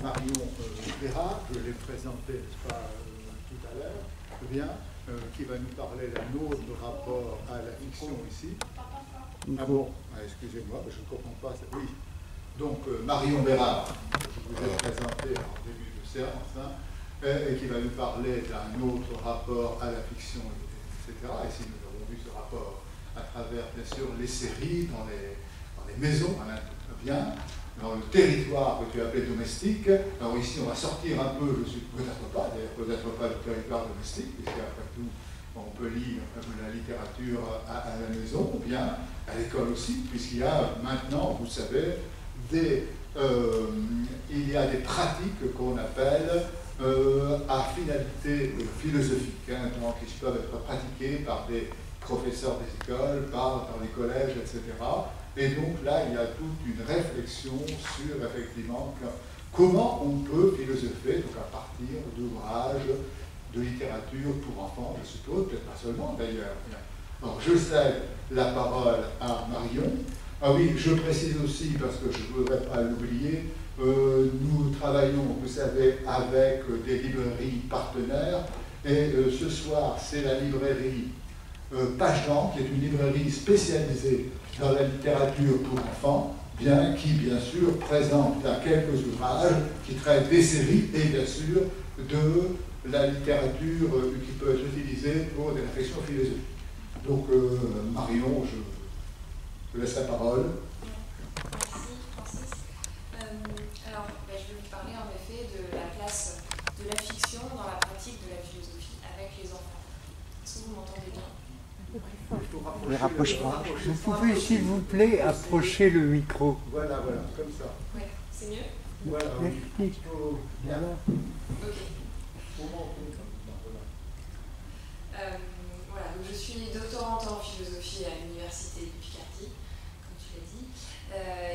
Marion Bérard, je l'ai présenté, n'est-ce pas, tout à l'heure, bien, qui va nous parler d'un autre rapport à la fiction ici. Ah bon, excusez-moi, je ne comprends pas. Oui. Donc, Marion Bérard, je vous ai présenté en début de séance, et qui va nous parler d'un autre rapport à la fiction, etc. Ici, nous avons vu ce rapport à travers, bien sûr, les séries, dans les maisons, bien, dans le territoire que tu as appelé domestique. Alors ici, on va sortir un peu, je suis peut-être pas du territoire domestique, puisqu'après tout, on peut lire la littérature à la maison, ou bien à l'école aussi, puisqu'il y a maintenant, vous savez, il y a des pratiques qu'on appelle à finalité philosophique, donc qui peuvent être pratiquées par des professeurs des écoles, dans les collèges, etc. Et donc là, il y a toute une réflexion sur, effectivement, comment on peut philosopher, donc à partir d'ouvrages de littérature pour enfants, je suppose, peut-être pas seulement d'ailleurs. Alors, je cède la parole à Marion. Ah oui, je précise aussi, parce que je ne voudrais pas l'oublier, nous travaillons, vous savez, avec des librairies partenaires, et ce soir, c'est la librairie Pageant, qui est une librairie spécialisée dans la littérature pour enfants, qui, bien sûr, présente quelques ouvrages qui traitent des séries et, bien sûr, de la littérature qui peut être utilisée pour des réflexions philosophiques. Donc, Marion, je te laisse la parole. Merci, Francis. Alors, je vais vous parler en effet de la place de la fiction dans la pratique de la philosophie avec les enfants. Est-ce que vous m'entendez bien? Ne rapproche pas. Vous pouvez, s'il vous plaît, approcher le micro. Voilà, comme ça. Oui, c'est mieux? Voilà. Merci. Voilà. Ok. Voilà, donc je suis doctorante en philosophie à l'Université de Picardie, comme tu l'as dit.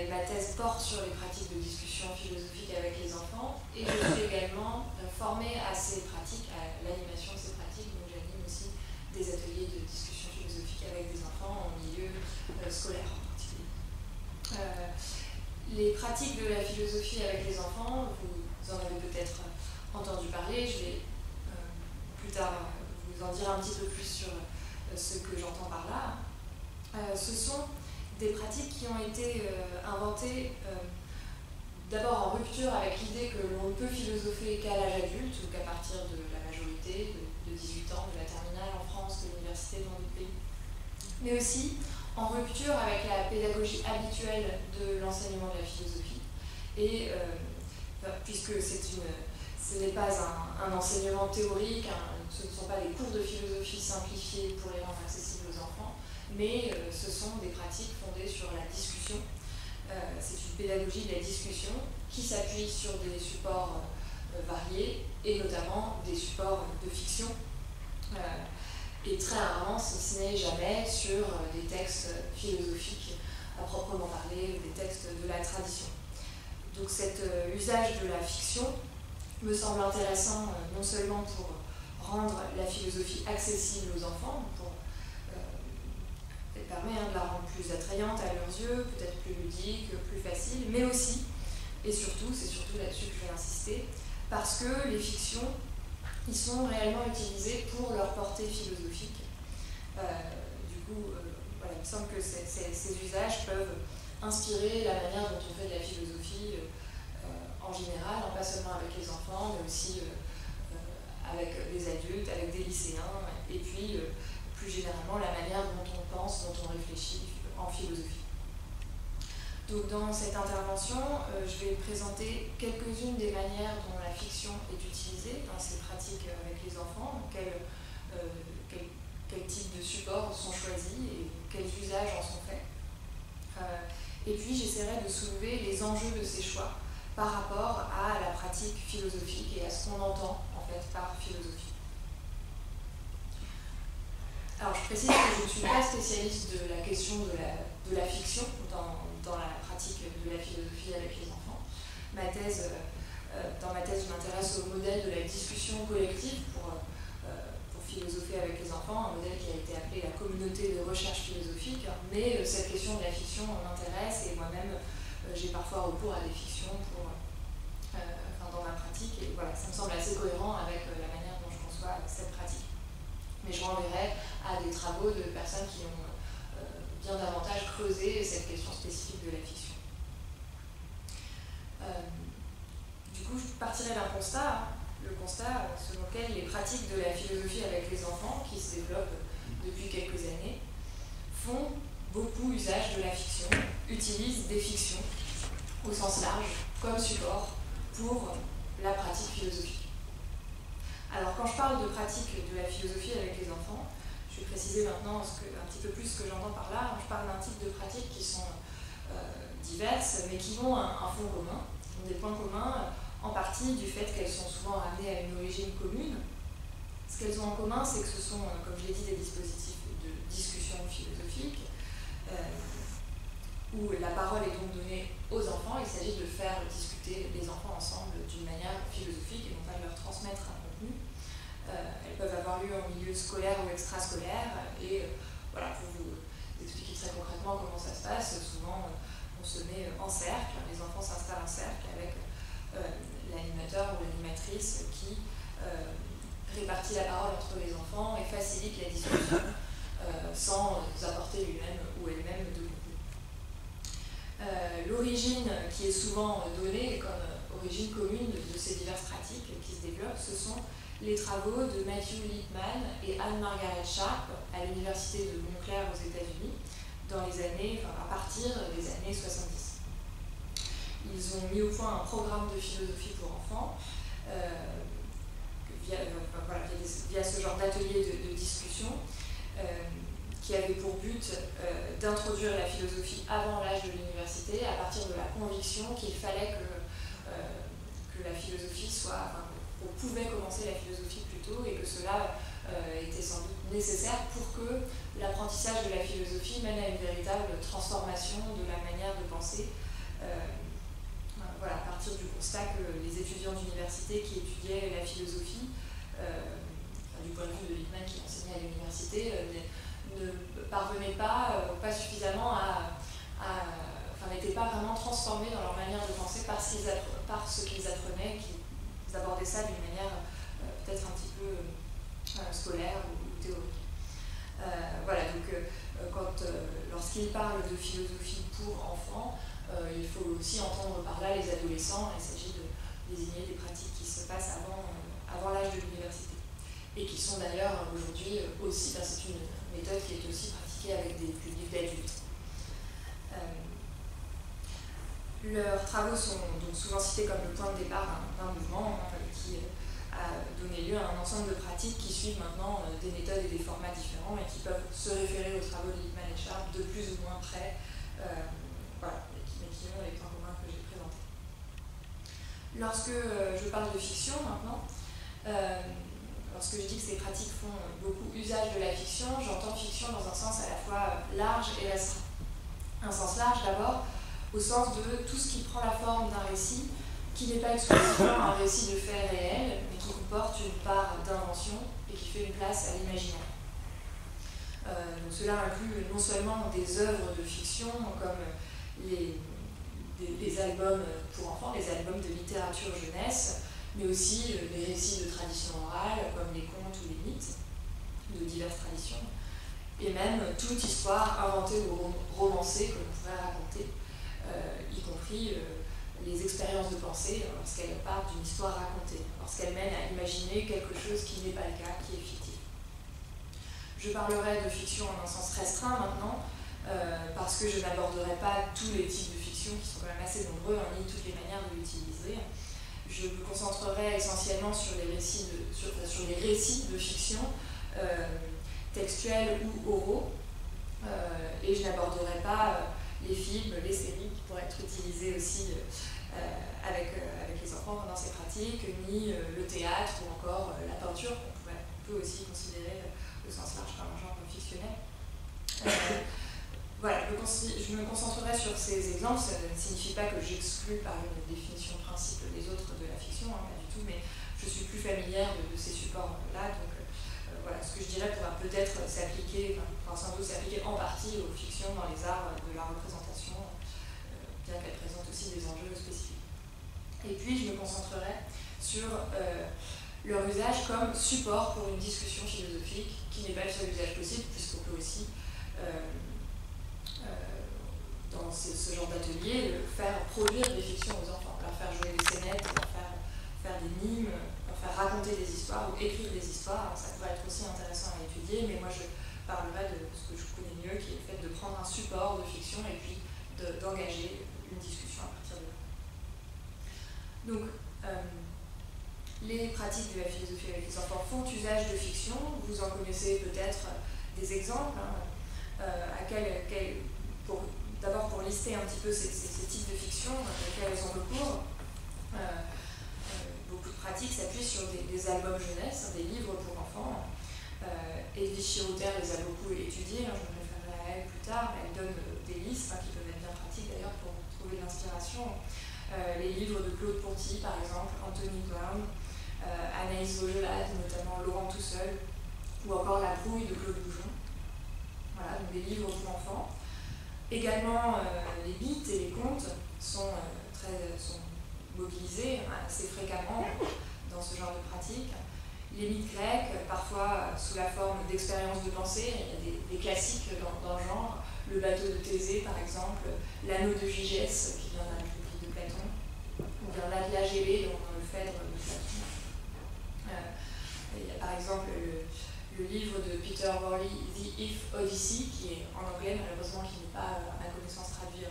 Et ma thèse porte sur les pratiques de discussion philosophique avec les enfants. Et je suis également formée à ces pratiques, à l'animation de ces pratiques. Donc j'anime aussi des ateliers de discussion philosophique avec des enfants en milieu scolaire en particulier. Les pratiques de la philosophie avec les enfants, vous en avez peut-être entendu parler. Je vais plus tard vous en dire un petit peu plus sur ce que j'entends par là. Ce sont des pratiques qui ont été inventées d'abord en rupture avec l'idée que l'on ne peut philosopher qu'à l'âge adulte ou qu'à partir de la majorité, de 18 ans, de la terminale en France, de l'université dans d'autres pays, mais aussi en rupture avec la pédagogie habituelle de l'enseignement de la philosophie. Et puisque ce n'est pas un enseignement théorique, ce ne sont pas des cours de philosophie simplifiés pour les rendre accessibles aux enfants, mais ce sont des pratiques fondées sur la discussion. C'est une pédagogie de la discussion qui s'appuie sur des supports variés, et notamment des supports de fiction, et très rarement, si ce n'est jamais, sur des textes philosophiques à proprement parler, des textes de la tradition. Donc cet usage de la fiction me semble intéressant non seulement pour rendre la philosophie accessible aux enfants, elle permet de la rendre plus attrayante à leurs yeux, peut-être plus ludique, plus facile, mais aussi, et surtout, c'est surtout là-dessus que je vais insister, parce que les fictions, ils sont réellement utilisés pour leur portée philosophique. Voilà, il me semble que ces usages peuvent inspirer la manière dont on fait de la philosophie en général, pas seulement avec les enfants, mais aussi avec les adultes, avec des lycéens, et puis plus généralement la manière dont on pense, dont on réfléchit en philosophie. Donc dans cette intervention, je vais présenter quelques-unes des manières dont la fiction est utilisée dans ces pratiques avec les enfants, quel type de supports sont choisis et quels usages en sont faits. Et puis j'essaierai de soulever les enjeux de ces choix par rapport à la pratique philosophique et à ce qu'on entend en fait par philosophie. Alors je précise que je ne suis pas spécialiste de la question de la fiction dans la pratique de la philosophie avec les enfants. Dans ma thèse, je m'intéresse au modèle de la discussion collective pour philosopher avec les enfants, un modèle qui a été appelé la communauté de recherche philosophique, mais cette question de la fiction m'intéresse et moi-même j'ai parfois recours à des fictions pour voilà, ça me semble assez cohérent avec la manière dont je conçois cette pratique. Mais je renverrai à des travaux de personnes qui ont bien davantage creusé cette question spécifique de la fiction. Du coup, je partirai d'un constat, le constat selon lequel les pratiques de la philosophie avec les enfants, qui se développent depuis quelques années, font beaucoup usage de la fiction, utilisent des fictions au sens large comme support pour la pratique philosophique. Alors quand je parle de pratique de la philosophie avec les enfants, je vais préciser maintenant un petit peu plus ce que j'entends par là. Je parle d'un type de pratiques qui sont diverses, mais qui ont un fond commun, qui ont des points communs, en partie du fait qu'elles sont souvent ramenées à une origine commune. Ce qu'elles ont en commun, c'est que ce sont, comme je l'ai dit, des dispositifs de discussion philosophique, où la parole est donc donnée aux enfants. Il s'agit de faire discuter les enfants ensemble d'une manière philosophique et non pas de leur transmettre un contenu. Elles peuvent avoir lieu en milieu scolaire ou extrascolaire. Et voilà, pour vous expliquer très concrètement comment ça se passe, souvent on se met en cercle, les enfants s'installent en cercle avec l'animateur ou l'animatrice qui répartit la parole entre les enfants et facilite la discussion sans apporter lui-même ou elle-même de contenu. L'origine qui est souvent donnée comme origine commune de ces diverses pratiques qui se développent, ce sont les travaux de Matthew Lipman et Anne-Margaret Sharp à l'université de Montclair aux États-Unis à partir des années 70. Ils ont mis au point un programme de philosophie pour enfants via ce genre d'atelier de discussion qui avait pour but d'introduire la philosophie avant l'âge de l'université à partir de la conviction qu'il fallait que la philosophie qu'on pouvait commencer la philosophie plus tôt et que cela était sans doute nécessaire pour que l'apprentissage de la philosophie mène à une véritable transformation de la manière de penser. À partir du constat que les étudiants d'université qui étudiaient la philosophie, du point de vue de Lippmann qui enseignait à l'université, ne parvenaient pas suffisamment n'étaient pas vraiment transformés dans leur manière de penser par ce qu'ils apprenaient, qu'ils abordaient ça d'une manière peut-être un petit peu scolaire ou théorique. Lorsqu'ils parlent de philosophie pour enfants, il faut aussi entendre par là les adolescents. Il s'agit de désigner des pratiques qui se passent avant l'âge de l'université et qui sont d'ailleurs aujourd'hui aussi, c'est une méthode qui est aussi pratiquée avec des publics d'adultes. Leurs travaux sont donc souvent cités comme le point de départ d'un mouvement qui a donné lieu à un ensemble de pratiques qui suivent maintenant des méthodes et des formats différents et qui peuvent se référer aux travaux de Lippmann et Sharp de plus ou moins près, mais qui ont les points communs que j'ai présentés. Lorsque je parle de fiction maintenant, lorsque je dis que ces pratiques font beaucoup usage de la fiction, j'entends fiction dans un sens à la fois large et restreint. Un sens large d'abord, au sens de tout ce qui prend la forme d'un récit, qui n'est pas exclusivement un récit de faits réels, mais qui comporte une part d'invention et qui fait une place à l'imaginaire. Donc cela inclut non seulement des œuvres de fiction comme les albums pour enfants, les albums de littérature jeunesse, mais aussi les récits de tradition orale comme les contes ou les mythes de diverses traditions, et même toute histoire inventée ou romancée que l'on pourrait raconter, y compris les expériences de pensée lorsqu'elles partent d'une histoire racontée, lorsqu'elles mènent à imaginer quelque chose qui n'est pas le cas, qui est fictif. Je parlerai de fiction en un sens restreint maintenant, parce que je n'aborderai pas tous les types de fiction qui sont quand même assez nombreux, ni toutes les manières de l'utiliser. Je me concentrerai essentiellement sur les récits de fiction, textuels ou oraux, et je n'aborderai pas les films, les séries qui pourraient être utilisés aussi avec les enfants dans ces pratiques, ni le théâtre ou encore la peinture, qu'on peut aussi considérer au sens large comme un genre fictionnel. Je me concentrerai sur ces exemples. Ça ne signifie pas que j'exclus par une définition principe les autres de la fiction, pas du tout, mais je suis plus familière de ces supports-là, donc ce que je dirais pourra peut-être s'appliquer, sans doute s'appliquer en partie aux fictions dans les arts de la représentation, bien qu'elles présentent aussi des enjeux spécifiques. Et puis je me concentrerai sur leur usage comme support pour une discussion philosophique, qui n'est pas le seul usage possible, puisqu'on peut aussi, dans ce genre d'atelier, faire produire des fictions aux enfants, leur faire jouer des scénettes, leur faire des mimes, leur faire raconter des histoires ou écrire des histoires. Alors, ça pourrait être aussi intéressant à étudier, mais moi je parlerai de ce que je connais mieux, qui est le fait de prendre un support de fiction et puis d'engager une discussion à partir de là. Donc, les pratiques de la philosophie avec les enfants font usage de fiction. Vous en connaissez peut-être des exemples. D'abord pour lister un petit peu ces types de fiction auxquels elles ont recours. Beaucoup de pratiques s'appuient sur des albums jeunesse, des livres pour enfants. Edwige Chirouter les a beaucoup étudiés, je me référerai à elle plus tard, mais elle donne des listes qui peuvent être bien pratiques d'ailleurs pour trouver de l'inspiration. Les livres de Claude Ponty par exemple, Anthony Brown, Anaïs Vaugelade, notamment Laurent tout seul, ou encore La Brouille de Claude Boujon. Voilà, donc des livres pour enfants. Également, les mythes et les contes sont mobilisés assez fréquemment dans ce genre de pratique. Les mythes grecs, parfois sous la forme d'expériences de pensée, il y a des classiques dans le genre, le bateau de Thésée par exemple, l'anneau de Gygès qui vient d'un réplique de Platon, ou bien l'attelage ailé dans le Phèdre de Platon. Il y a par exemple le livre de Peter Worley, The If Odyssey, qui est en anglais malheureusement, qui n'est pas à ma connaissance traduit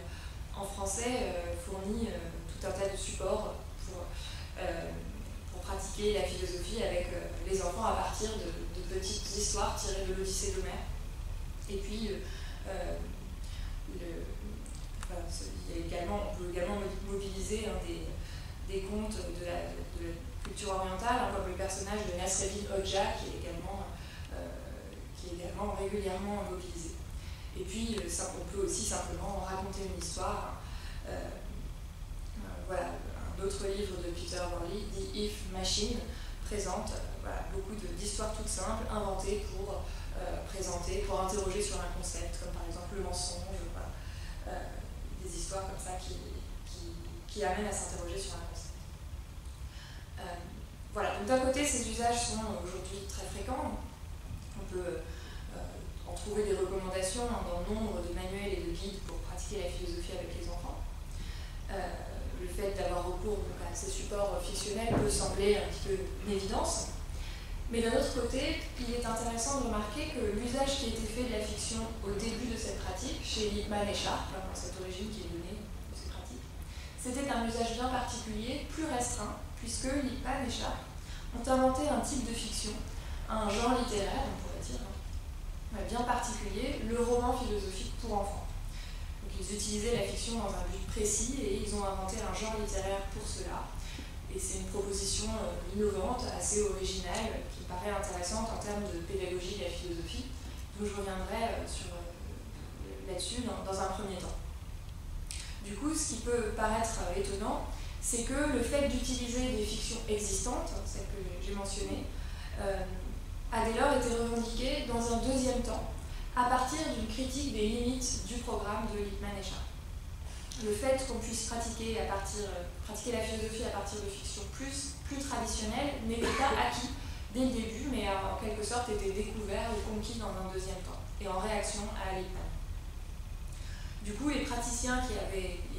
en français, fournit tout un tas de supports pour pratiquer la philosophie avec les enfants à partir de petites histoires tirées de l'Odyssée d'Homère. Et puis, on peut également mobiliser des contes de la culture orientale, comme le personnage de Nasreddin Hoxha, qui est également régulièrement mobilisé. Et puis, on peut aussi simplement raconter une histoire. Voilà, un autre livre de Peter Worley, The If Machine, présente beaucoup d'histoires toutes simples, inventées pour présenter, pour interroger sur un concept, comme par exemple le mensonge, des histoires comme ça qui amènent à s'interroger sur un concept. Voilà, donc d'un côté, ces usages sont aujourd'hui très fréquents. On peut en trouver des recommandations dans nombre de manuels et de guides pour pratiquer la philosophie avec les enfants. Le fait d'avoir recours à ces supports fictionnels peut sembler un petit peu une évidence. Mais d'un autre côté, il est intéressant de remarquer que l'usage qui a été fait de la fiction au début de cette pratique, chez Lippmann et Sharp, dans cette origine qui est donnée de ces pratiques, c'était un usage bien particulier, plus restreint, puisque Lippmann et Sharp ont inventé un type de fiction, un genre littéraire, on pourrait dire, bien particulier, le roman philosophique pour enfants. Donc ils utilisaient la fiction dans un but précis et ils ont inventé un genre littéraire pour cela. Et c'est une proposition innovante, assez originale, qui me paraît intéressante en termes de pédagogie de la philosophie, dont je reviendrai là-dessus dans un premier temps. Du coup, ce qui peut paraître étonnant, c'est que le fait d'utiliser des fictions existantes, celles que j'ai mentionnées, a dès lors été revendiqué dans un deuxième temps, à partir d'une critique des limites du programme de Lippmann et Sharp. Le fait qu'on puisse pratiquer la philosophie à partir de fictions plus traditionnelles n'était pas acquis dès le début, mais a en quelque sorte été découvert ou conquis dans un deuxième temps, et en réaction à Lippmann. Du coup, les praticiens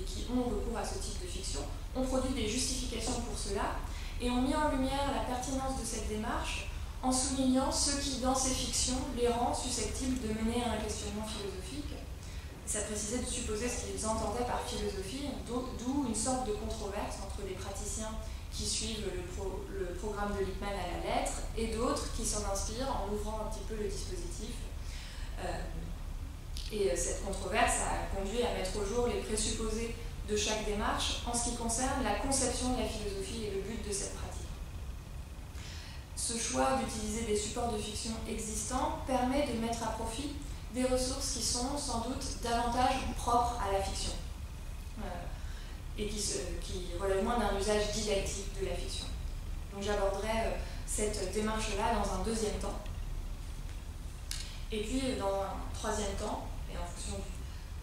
qui ont recours à ce type de fiction ont produit des justifications pour cela, et ont mis en lumière la pertinence de cette démarche en soulignant ce qui, dans ces fictions, les rend susceptibles de mener à un questionnement philosophique. Ça précisait de supposer ce qu'ils entendaient par philosophie, d'où une sorte de controverse entre les praticiens qui suivent le programme de Lippmann à la lettre et d'autres qui s'en inspirent en ouvrant un petit peu le dispositif. Et cette controverse a conduit à mettre au jour les présupposés de chaque démarche en ce qui concerne la conception de la philosophie et le but de cette pratique. Ce choix d'utiliser des supports de fiction existants permet de mettre à profit des ressources qui sont sans doute davantage propres à la fiction et qui relèvent moins d'un usage didactique de la fiction. Donc j'aborderai cette démarche-là dans un deuxième temps. Et puis dans un troisième temps, et en fonction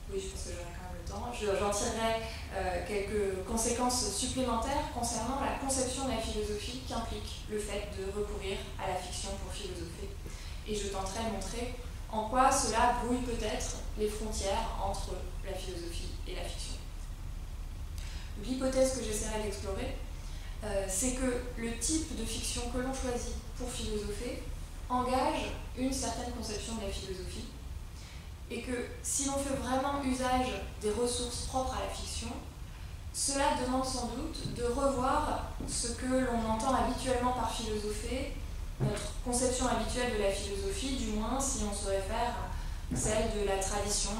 oui, je pense que j'aurai quand même le temps, j'en tirerai quelques conséquences supplémentaires concernant la conception de la philosophie qu'implique le fait de recourir à la fiction pour philosopher. Et je tenterai de montrer en quoi cela brouille peut-être les frontières entre la philosophie et la fiction. L'hypothèse que j'essaierai d'explorer, c'est que le type de fiction que l'on choisit pour philosopher engage une certaine conception de la philosophie, et que si l'on fait vraiment usage des ressources propres à la fiction, cela demande sans doute de revoir ce que l'on entend habituellement par philosopher, notre conception habituelle de la philosophie, du moins si on se réfère à celle de la tradition,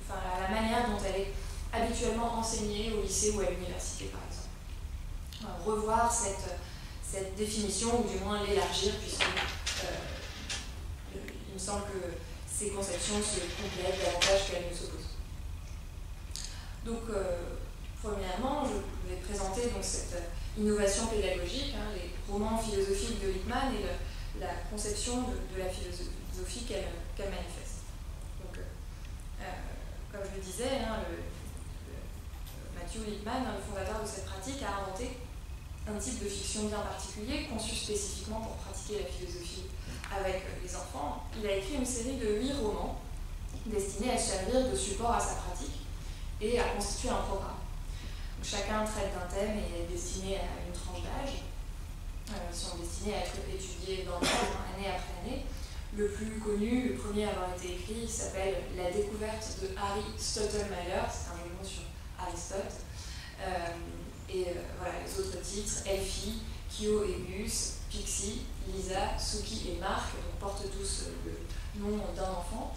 à la manière dont elle est habituellement enseignée au lycée ou à l'université, par exemple. Revoir cette définition, ou du moins l'élargir, puisque il me semble que ces conceptions se complètent davantage qu'elles ne s'opposent. Donc, premièrement, je vais présenter donc, cette innovation pédagogique, les romans philosophiques de Lippmann et la conception de la philosophie qu'elle manifeste. Donc, comme je le disais, Matthew Lippmann, le fondateur de cette pratique, a inventé un type de fiction bien particulier, conçu spécifiquement pour pratiquer la philosophie avec les enfants. Il a écrit une série de 8 romans destinés à servir de support à sa pratique et à constituer un programme. Donc, chacun traite d'un thème et est destiné à une tranche d'âge. Ils sont destinés à être étudiés dans le temps, année après année. Le plus connu, le premier à avoir été écrit, s'appelle La découverte de Harry Stottelmeyer, c'est un jeu de mots sur Aristote. Voilà, les autres titres, Elfie, Kyo et Gus, Pixie, Lisa, Suki et Marc, donc portent tous le nom d'un enfant.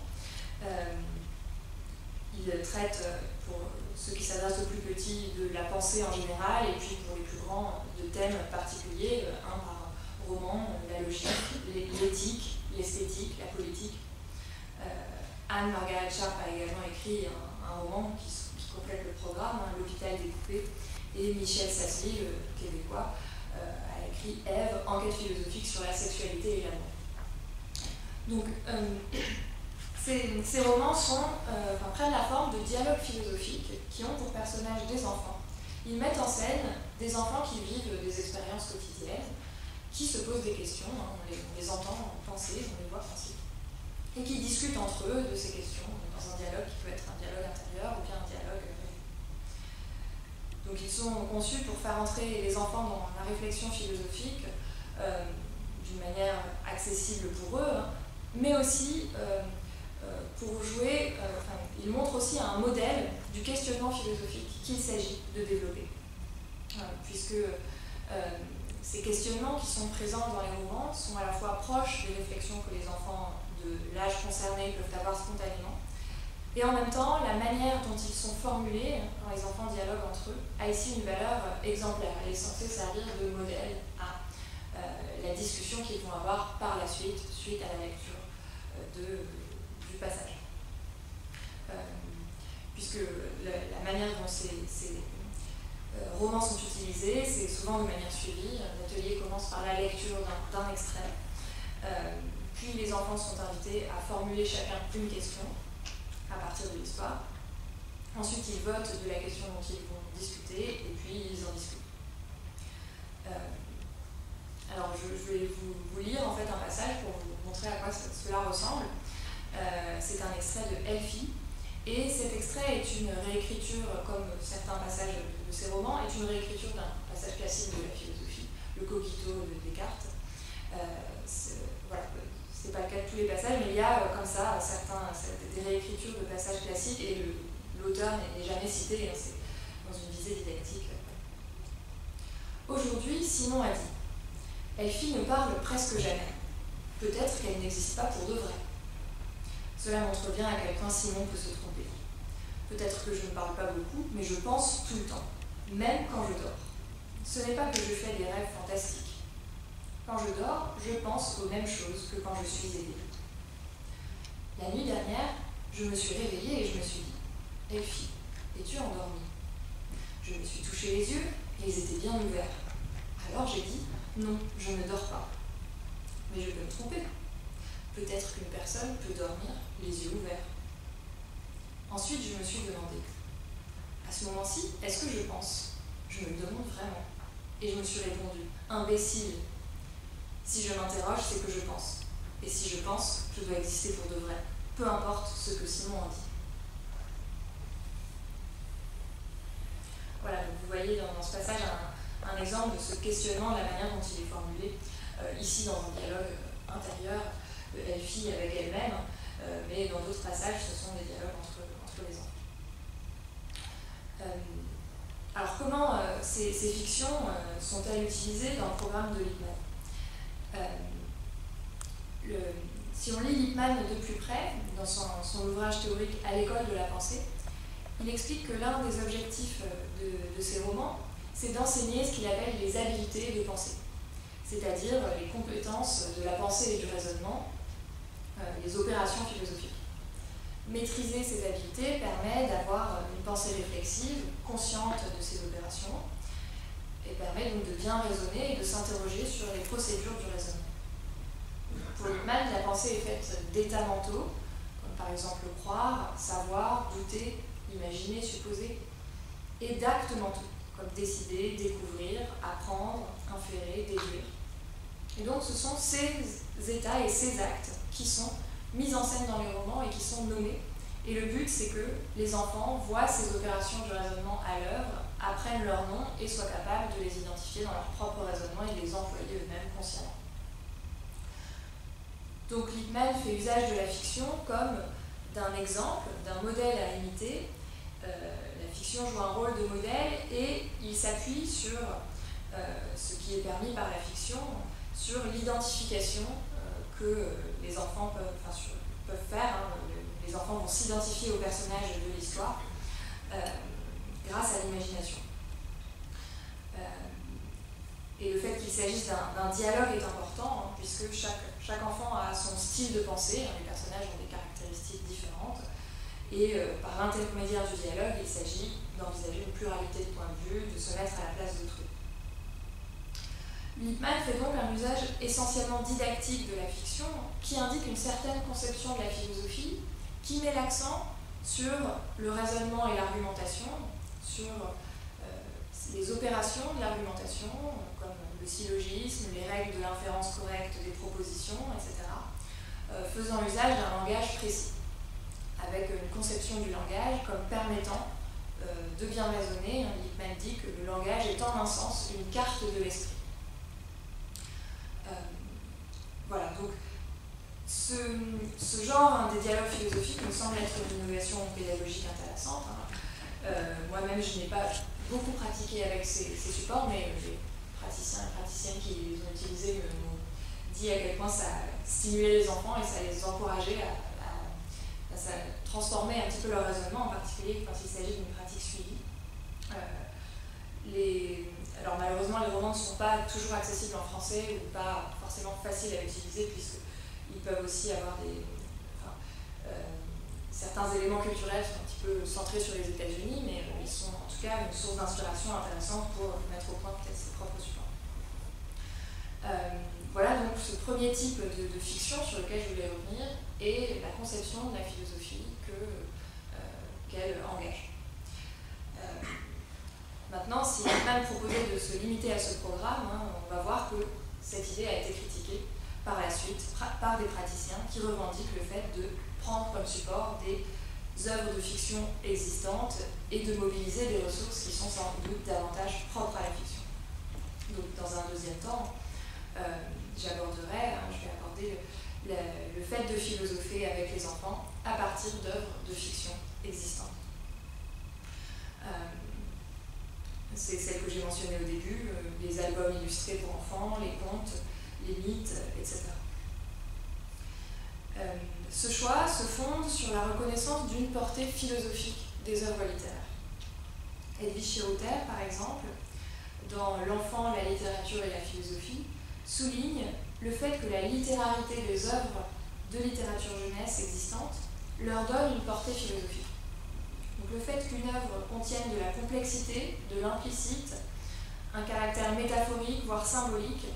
Il traite, pour ceux qui s'adressent aux plus petits, de la pensée en général, et puis pour les plus grands, de thèmes particuliers, un par roman, la logique, l'éthique, l'esthétique, la politique. Anne-Margaret Sharp a également écrit un roman qui complète le programme, L'hôpital des poupées, et Michel Sassely, le québécois, a écrit Ève, enquête philosophique sur la sexualité et l'amour. Donc, ces romans prennent la forme de dialogues philosophiques qui ont pour personnages des enfants. Ils mettent en scène des enfants qui vivent des expériences quotidiennes, qui se posent des questions, on les entend penser, on les voit penser, et qui discutent entre eux de ces questions dans un dialogue qui peut être un dialogue intérieur ou bien un dialogue. Donc ils sont conçus pour faire entrer les enfants dans la réflexion philosophique d'une manière accessible pour eux, mais aussi pour jouer, ils montrent aussi un modèle du questionnement philosophique qu'il s'agit de développer. Puisque ces questionnements qui sont présents dans les romans sont à la fois proches des réflexions que les enfants de l'âge concerné peuvent avoir spontanément, et en même temps, la manière dont ils sont formulés, quand les enfants dialoguent entre eux, a ici une valeur exemplaire. Elle est censée servir de modèle à la discussion qu'ils vont avoir par la suite à la lecture du passage. Puisque la manière dont ces romans sont utilisés, c'est souvent de manière suivie. L'atelier commence par la lecture d'un extrait, puis les enfants sont invités à formuler chacun une question à partir de l'histoire. Ensuite, ils votent de la question dont ils vont discuter, et puis ils en discutent. Alors, je vais vous lire en fait un passage pour vous montrer à quoi cela ressemble. C'est un extrait de Elfie, et cet extrait est une réécriture, comme certains passages de ces romans, est une réécriture d'un passage classique de la philosophie, le Cogito de Descartes. Voilà. C'est pas le cas de tous les passages, mais il y a comme ça des réécritures de passages classiques et l'auteur n'est jamais cité, c'est dans une visée didactique. Aujourd'hui, Simon a dit « Elfie ne parle presque jamais. Peut-être qu'elle n'existe pas pour de vrai. » Cela montre bien à quel point Simon peut se tromper. Peut-être que je ne parle pas beaucoup, mais je pense tout le temps, même quand je dors. Ce n'est pas que je fais des rêves fantastiques. Quand je dors, je pense aux mêmes choses que quand je suis éveillée. La nuit dernière, je me suis réveillée et je me suis dit « Elfie, es-tu endormie ?» Je me suis touché les yeux et ils étaient bien ouverts. Alors j'ai dit « Non, je ne dors pas. » Mais je peux me tromper. Peut-être qu'une personne peut dormir les yeux ouverts. Ensuite, je me suis demandé, à ce moment-ci, est-ce que je pense? Je me le demande vraiment. Et je me suis répondu, imbécile. Si je m'interroge, c'est que je pense. Et si je pense, je dois exister pour de vrai. Peu importe ce que Simon en dit. Voilà, donc vous voyez dans ce passage un exemple de ce questionnement, de la manière dont il est formulé, ici dans un dialogue intérieur de elle-fille avec elle-même, mais dans d'autres passages, ce sont des dialogues entre les enfants. Alors comment ces fictions sont-elles utilisées dans le programme de Lippmann? Si on lit Lippmann de plus près, dans son ouvrage théorique À l'école de la pensée, il explique que l'un des objectifs de ses romans, c'est d'enseigner ce qu'il appelle les habiletés de pensée, c'est-à-dire les compétences de la pensée et du raisonnement, les opérations philosophiques. Maîtriser ces habiletés permet d'avoir une pensée réflexive, consciente de ces opérations, et permet donc de bien raisonner et de s'interroger sur les procédures du raisonnement. Pour Lippmann, la pensée est faite d'états mentaux, comme par exemple croire, savoir, douter, imaginer, supposer, et d'actes mentaux, comme décider, découvrir, apprendre, inférer, déduire. Et donc ce sont ces états et ces actes qui sont mis en scène dans les romans et qui sont nommés. Et le but, c'est que les enfants voient ces opérations du raisonnement à l'œuvre, apprennent leur nom et soient capables de les identifier dans leur propre raisonnement et de les employer eux-mêmes consciemment. Donc Lippmann fait usage de la fiction comme d'un exemple, d'un modèle à imiter. La fiction joue un rôle de modèle et il s'appuie sur ce qui est permis par la fiction, sur l'identification que les enfants peuvent faire. Les enfants vont s'identifier aux personnages de l'histoire grâce à l'imagination. Et le fait qu'il s'agisse d'un dialogue est important, puisque chaque enfant a son style de pensée, les personnages ont des caractéristiques différentes, et par l'intermédiaire du dialogue, il s'agit d'envisager une pluralité de points de vue, de se mettre à la place d'autrui. Lippmann fait donc un usage essentiellement didactique de la fiction, qui indique une certaine conception de la philosophie, qui met l'accent sur le raisonnement et l'argumentation, sur les opérations de l'argumentation, comme le syllogisme, les règles de l'inférence correcte des propositions, etc., faisant usage d'un langage précis, avec une conception du langage comme permettant de bien raisonner. Lippmann dit que le langage est en un sens une carte de l'esprit. Voilà, donc ce genre des dialogues philosophiques me semble être une innovation pédagogique intéressante. Moi-même, je n'ai pas beaucoup pratiqué avec ces supports, mais les praticiens et praticiennes qui les ont utilisés m'ont dit à quel point ça stimulait les enfants et ça les encourageait à transformer un petit peu leur raisonnement, en particulier quand il s'agit d'une pratique suivie. Alors malheureusement, les romans ne sont pas toujours accessibles en français ou pas forcément faciles à utiliser, puisqu'ils peuvent aussi avoir certains éléments culturels sont un petit peu centrés sur les États-Unis, mais ils sont en tout cas une source d'inspiration intéressante pour mettre au point peut-être ses propres supports. Voilà donc ce premier type de fiction sur lequel je voulais revenir, et la conception de la philosophie qu'elle engage. Maintenant, si Lippmann proposait de se limiter à ce programme, on va voir que cette idée a été critiquée par la suite par des praticiens qui revendiquent le fait de prendre comme support des œuvres de fiction existantes et de mobiliser des ressources qui sont sans doute davantage propres à la fiction. Donc dans un deuxième temps, je vais aborder le fait de philosopher avec les enfants à partir d'œuvres de fiction existantes. C'est celles que j'ai mentionnées au début, les albums illustrés pour enfants, les contes, les mythes, etc. Ce choix se fonde sur la reconnaissance d'une portée philosophique des œuvres littéraires. Edwige Chiroter, par exemple, dans L'enfant, la littérature et la philosophie, souligne le fait que la littérarité des œuvres de littérature jeunesse existantes leur donne une portée philosophique. Donc le fait qu'une œuvre contienne de la complexité, de l'implicite, un caractère métaphorique, voire symbolique,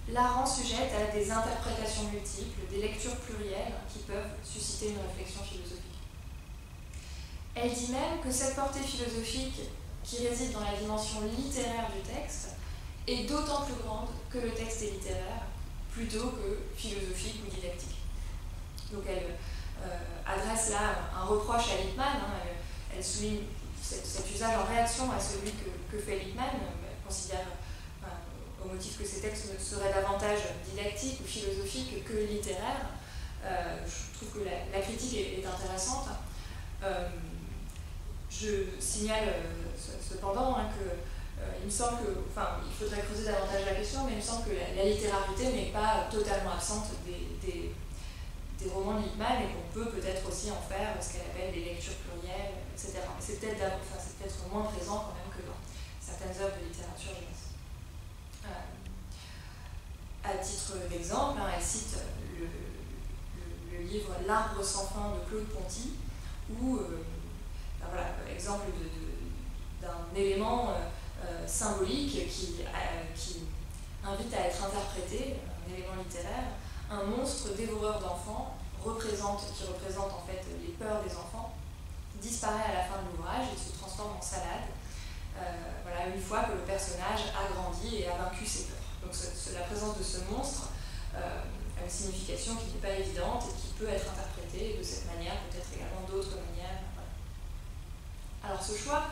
la rend sujette à des interprétations multiples, des lectures plurielles qui peuvent susciter une réflexion philosophique. Elle dit même que cette portée philosophique qui réside dans la dimension littéraire du texte est d'autant plus grande que le texte est littéraire plutôt que philosophique ou didactique. Donc elle adresse là un reproche à Lippmann, elle souligne cet usage en réaction à celui que fait Lippmann, elle considère au motif que ces textes seraient davantage didactiques ou philosophiques que littéraires. Je trouve que la critique est intéressante. Je signale cependant il me semble que, il faudrait creuser davantage la question, mais il me semble que la littérarité n'est pas totalement absente des romans de Lippmann et qu'on peut peut-être aussi en faire ce qu'elle appelle des lectures plurielles, etc. Mais c'est peut-être moins présent quand même que dans certaines œuvres de littérature jeunesse. À titre d'exemple, elle cite le livre L'Arbre sans fin de Claude Ponty, où, exemple d'un élément symbolique qui invite à être interprété, un élément littéraire, un monstre dévoreur d'enfants qui représente en fait les peurs des enfants, disparaît à la fin de l'ouvrage et se transforme en salade, une fois que le personnage a grandi et a vaincu ses peurs. Donc la présence de ce monstre a une signification qui n'est pas évidente et qui peut être interprétée de cette manière, peut-être également d'autres manières. Voilà. Alors ce choix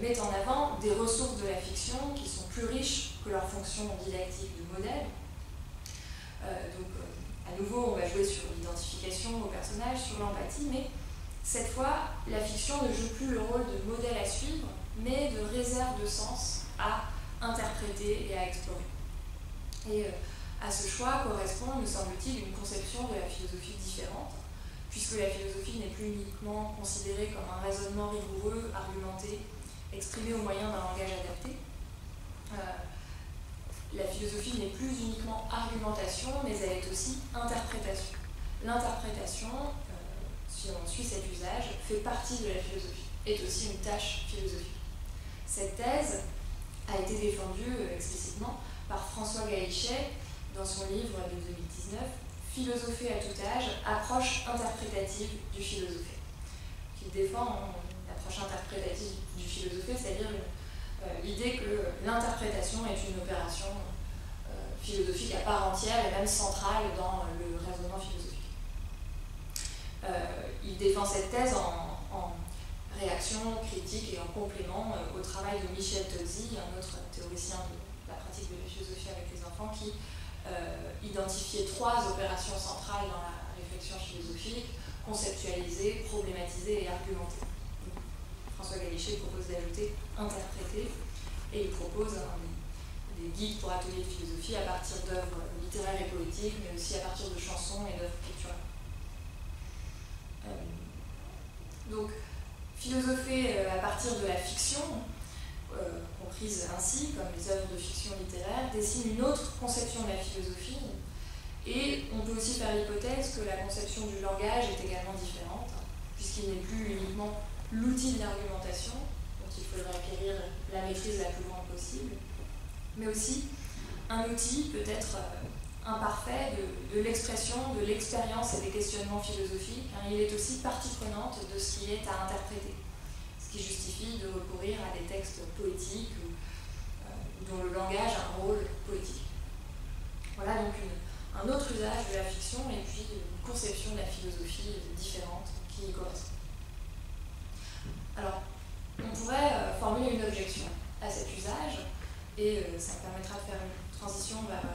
met en avant des ressources de la fiction qui sont plus riches que leur fonction didactique de modèle. À nouveau, on va jouer sur l'identification au personnage, sur l'empathie, mais cette fois, la fiction ne joue plus le rôle de modèle à suivre, mais de réserve de sens à interpréter et à explorer. Et à ce choix correspond, me semble-t-il, une conception de la philosophie différente, puisque la philosophie n'est plus uniquement considérée comme un raisonnement rigoureux, argumenté, exprimé au moyen d'un langage adapté. La philosophie n'est plus uniquement argumentation, mais elle est aussi interprétation. L'interprétation, si on suit cet usage, fait partie de la philosophie, est aussi une tâche philosophique. Cette thèse a été défendue explicitement par François Galichet dans son livre de 2019, Philosopher à tout âge, approche interprétative du philosophé. Il défend l'approche interprétative du philosophé, c'est-à-dire l'idée que l'interprétation est une opération philosophique à part entière et même centrale dans le raisonnement philosophique. Il défend cette thèse en réaction critique et en complément au travail de Michel Tozzi, un autre théoricien de la pratique de la philosophie avec les enfants, qui identifiait 3 opérations centrales dans la réflexion philosophique: conceptualiser, problématiser et argumenter. François Galichet propose d'ajouter interpréter, et il propose des guides pour ateliers de philosophie à partir d'œuvres littéraires et poétiques, mais aussi à partir de chansons et d'œuvres picturales. Donc, philosopher à partir de la fiction, comprise ainsi comme les œuvres de fiction littéraire, dessine une autre conception de la philosophie, et on peut aussi faire l'hypothèse que la conception du langage est également différente, puisqu'il n'est plus uniquement l'outil de l'argumentation, dont il faudrait acquérir la maîtrise la plus grande possible, mais aussi un outil peut-être imparfait de l'expression, de l'expérience et des questionnements philosophiques. Il est aussi partie prenante de ce qui est à interpréter, ce qui justifie de recourir à des textes poétiques dont le langage a un rôle poétique. Voilà donc un autre usage de la fiction et puis une conception de la philosophie différente qui y correspond. Alors, on pourrait formuler une objection à cet usage, et ça me permettra de faire une transition vers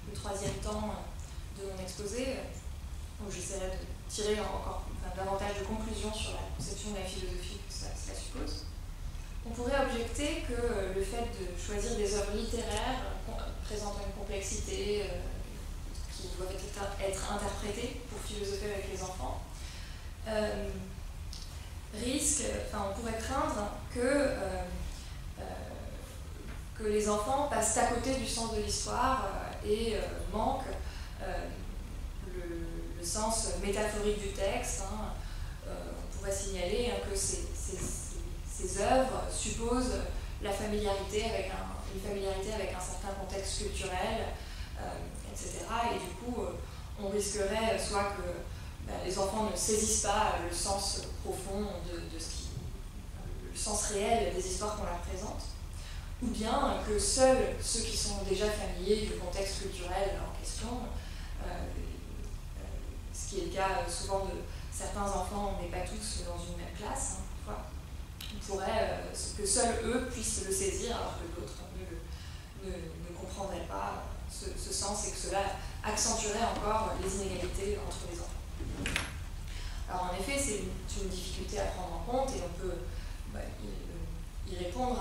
le 3e temps de mon exposé, où j'essaierai de tirer davantage de conclusions sur la conception de la philosophie que cela suppose. On pourrait objecter que le fait de choisir des œuvres littéraires présentant une complexité qui doivent être interprétées pour philosopher avec les enfants, on pourrait craindre que les enfants passent à côté du sens de l'histoire et manquent le sens métaphorique du texte. On pourrait signaler que ces œuvres supposent la familiarité avec un certain contexte culturel, etc. Et du coup, on risquerait soit que les enfants ne saisissent pas le sens profond de ce qui, le sens réel des histoires qu'on leur présente, ou bien que seuls ceux qui sont déjà familiers du contexte culturel en question, ce qui est le cas souvent de certains enfants, on n'est pas tous dans une même classe, on pourrait que seuls eux puissent le saisir alors que d'autres ne comprendraient pas ce sens et que cela accentuerait encore les inégalités entre les enfants. Alors en effet, c'est une difficulté à prendre en compte et on peut y répondre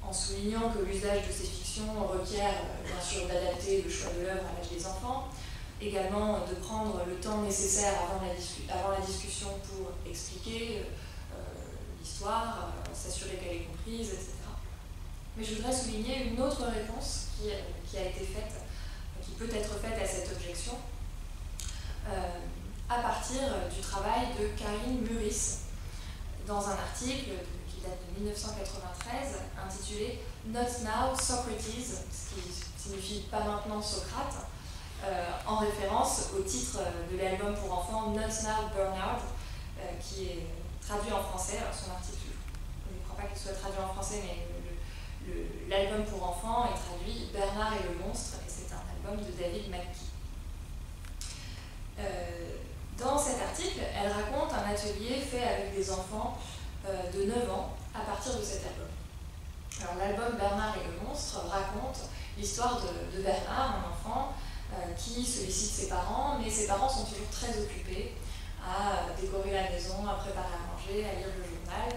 en soulignant que l'usage de ces fictions requiert bien sûr d'adapter le choix de l'œuvre à l'âge des enfants, également de prendre le temps nécessaire avant la discussion pour expliquer l'histoire, s'assurer qu'elle est comprise, etc. Mais je voudrais souligner une autre réponse qui a été faite, qui peut être faite à cette objection, à partir du travail de Karine Muris, dans un article qui date de 1993, intitulé « Not Now, Socrates », ce qui signifie « Pas maintenant, Socrate », en référence au titre de l'album pour enfants « Not Now, Bernard », qui est traduit en français. Alors son article, je ne crois pas qu'il soit traduit en français, mais l'album pour enfants est traduit « Bernard et le monstre », et c'est un album de David McKee. Dans cet article, elle raconte un atelier fait avec des enfants de 9 ans à partir de cet album. Alors l'album Bernard et le monstre raconte l'histoire de Bernard, un enfant qui sollicite ses parents, mais ses parents sont toujours très occupés à décorer la maison, à préparer à manger, à lire le journal.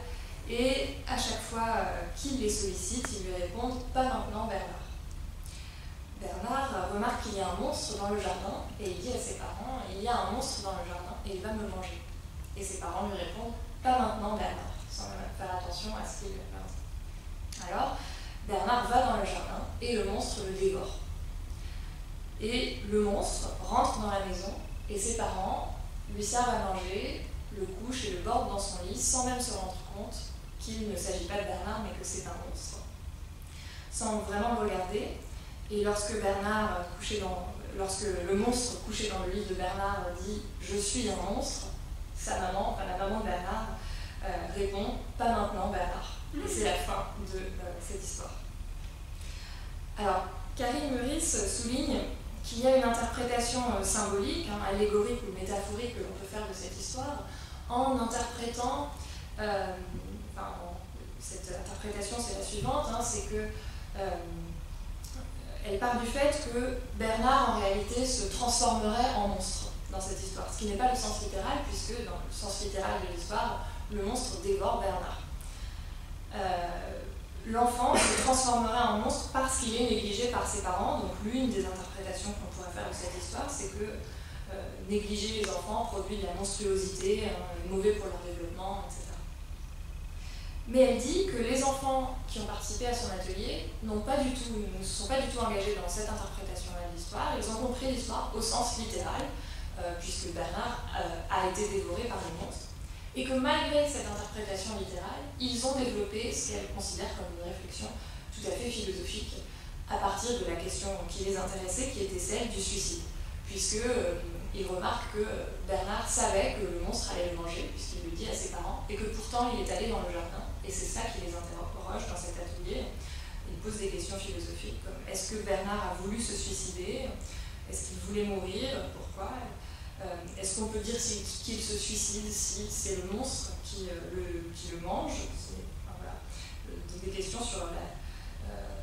Et à chaque fois qu'il les sollicite, ils lui répondent « Pas maintenant, Bernard ». Bernard remarque qu'il y a un monstre dans le jardin et il dit à ses parents « Il y a un monstre dans le jardin et il va me manger ». Et ses parents lui répondent « Pas maintenant, Bernard », sans faire attention à ce qu'il leur dit. Alors, Bernard va dans le jardin et le monstre le dévore. Et le monstre rentre dans la maison et ses parents lui servent à manger, le couchent et le bordent dans son lit sans même se rendre compte qu'il ne s'agit pas de Bernard mais que c'est un monstre. Sans vraiment le regarder, et lorsque le monstre couché dans le lit de Bernard dit « Je suis un monstre », sa maman, enfin la maman de Bernard, répond « Pas maintenant, Bernard ». Et c'est la fin de cette histoire. Alors, Karine Muris souligne qu'il y a une interprétation symbolique, allégorique ou métaphorique que l'on peut faire de cette histoire, en interprétant, cette interprétation c'est la suivante, c'est que elle part du fait que Bernard en réalité se transformerait en monstre dans cette histoire, ce qui n'est pas le sens littéral, puisque dans le sens littéral de l'histoire, le monstre dévore Bernard. L'enfant se transformerait en monstre parce qu'il est négligé par ses parents. Donc l'une des interprétations qu'on pourrait faire de cette histoire, c'est que négliger les enfants produit de la monstruosité, mauvais pour leur développement, etc. Mais elle dit que les enfants qui ont participé à son atelier ne se sont pas du tout engagés dans cette interprétation-là de l'histoire. Ils ont compris l'histoire au sens littéral, puisque Bernard a été dévoré par les monstres. Et que malgré cette interprétation littérale, ils ont développé ce qu'elle considère comme une réflexion tout à fait philosophique à partir de la question qui les intéressait, qui était celle du suicide. Puisqu'ils remarquent que Bernard savait que le monstre allait le manger, puisqu'il le dit à ses parents, et que pourtant il est allé dans le jardin. Et c'est ça qui les interroge dans cet atelier. Ils posent des questions philosophiques comme est-ce que Bernard a voulu se suicider? Est-ce qu'il voulait mourir? Pourquoi? Est-ce qu'on peut dire qu'il se suicide si c'est le monstre qui le mange? Voilà. Des questions sur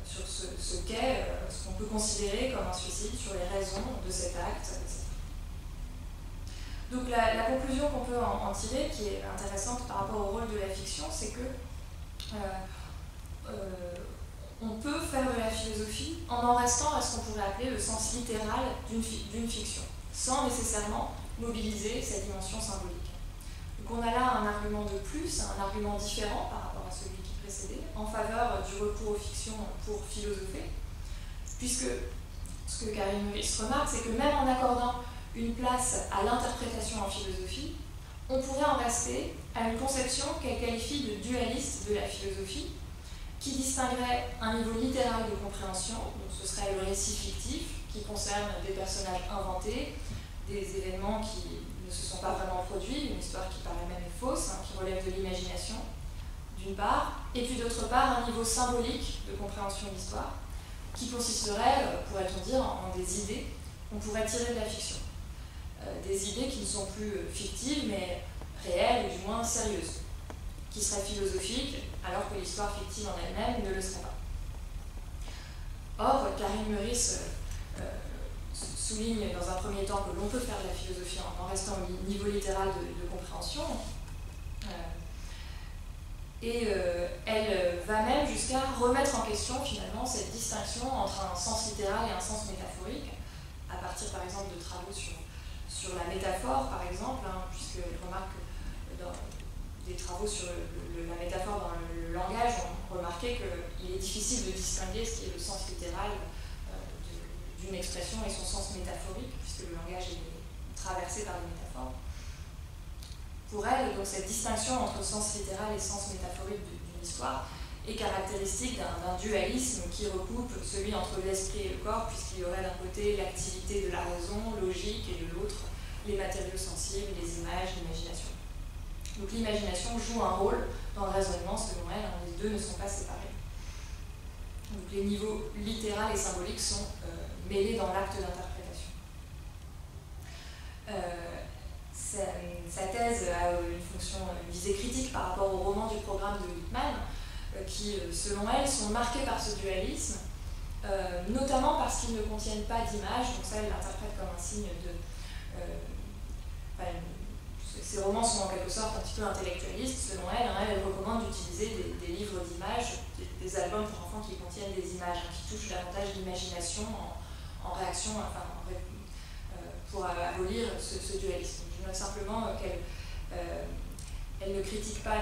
ce qu'est, ce qu'on peut considérer comme un suicide, sur les raisons de cet acte, etc. Donc la conclusion qu'on peut en tirer, qui est intéressante par rapport au rôle de la fiction, c'est que on peut faire de la philosophie en restant à ce qu'on pourrait appeler le sens littéral d'une fiction, sans nécessairement mobiliser sa dimension symbolique. Donc on a là un argument de plus, un argument différent par rapport à celui qui précédait, en faveur du recours aux fictions pour philosopher, puisque ce que Karine Muris remarque, c'est que même en accordant une place à l'interprétation en philosophie, on pourrait en rester à une conception qu'elle qualifie de dualiste de la philosophie, qui distinguerait un niveau littéral de compréhension, donc ce serait le récit fictif, qui concerne des personnages inventés, des événements qui ne se sont pas vraiment produits, une histoire qui par elle-même est fausse, qui relève de l'imagination, d'une part, et puis d'autre part un niveau symbolique de compréhension de l'histoire, qui consisterait, pourrait-on dire, en des idées qu'on pourrait tirer de la fiction. Des idées qui ne sont plus fictives, mais réelles, ou du moins sérieuses, qui seraient philosophiques, alors que l'histoire fictive en elle-même ne le serait pas. Or, Karine Meurice souligne dans un premier temps que l'on peut faire de la philosophie en restant au niveau littéral de compréhension, elle va même jusqu'à remettre en question finalement cette distinction entre un sens littéral et un sens métaphorique, à partir par exemple de travaux sur la métaphore par exemple, puisqu'elle remarque que dans des travaux sur la métaphore dans le langage, on remarquait qu'il est difficile de distinguer ce qui est le sens littéral d'une expression et son sens métaphorique, puisque le langage est traversé par les métaphores. Pour elle, donc, cette distinction entre sens littéral et sens métaphorique d'une histoire est caractéristique d'un dualisme qui recoupe celui entre l'esprit et le corps, puisqu'il y aurait d'un côté l'activité de la raison logique et de l'autre les matériaux sensibles, les images, l'imagination. Donc l'imagination joue un rôle dans le raisonnement, selon elle, les deux ne sont pas séparés. Donc les niveaux littéral et symboliques sont mêlés dans l'acte d'interprétation. Sa thèse a une fonction, une visée critique par rapport au roman du programme de Whitman, qui, selon elle, sont marqués par ce dualisme, notamment parce qu'ils ne contiennent pas d'image, donc ça, elle l'interprète comme un signe de... ces romans sont en quelque sorte un petit peu intellectualistes, selon elle. Elle recommande d'utiliser des livres d'images, des albums pour enfants qui contiennent des images, qui touchent davantage l'imagination en réaction, pour abolir ce dualisme. Je note simplement qu'elle ne critique pas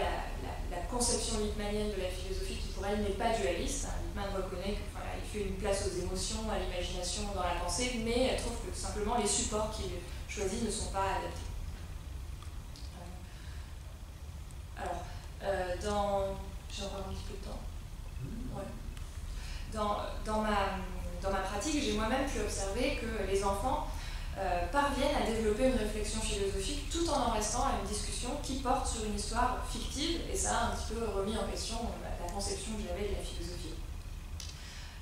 la conception whitmanienne de la philosophie qui pour elle n'est pas dualiste. Whitman reconnaît qu'il fait une place aux émotions, à l'imagination dans la pensée, mais elle trouve que simplement les supports qu'il choisit ne sont pas adaptés. Alors, j'ai encore un petit peu de temps. Ouais. Dans ma pratique, j'ai moi-même pu observer que les enfants parviennent à développer une réflexion philosophique tout en restant à une discussion qui porte sur une histoire fictive, et ça a un petit peu remis en question la conception que j'avais de la philosophie.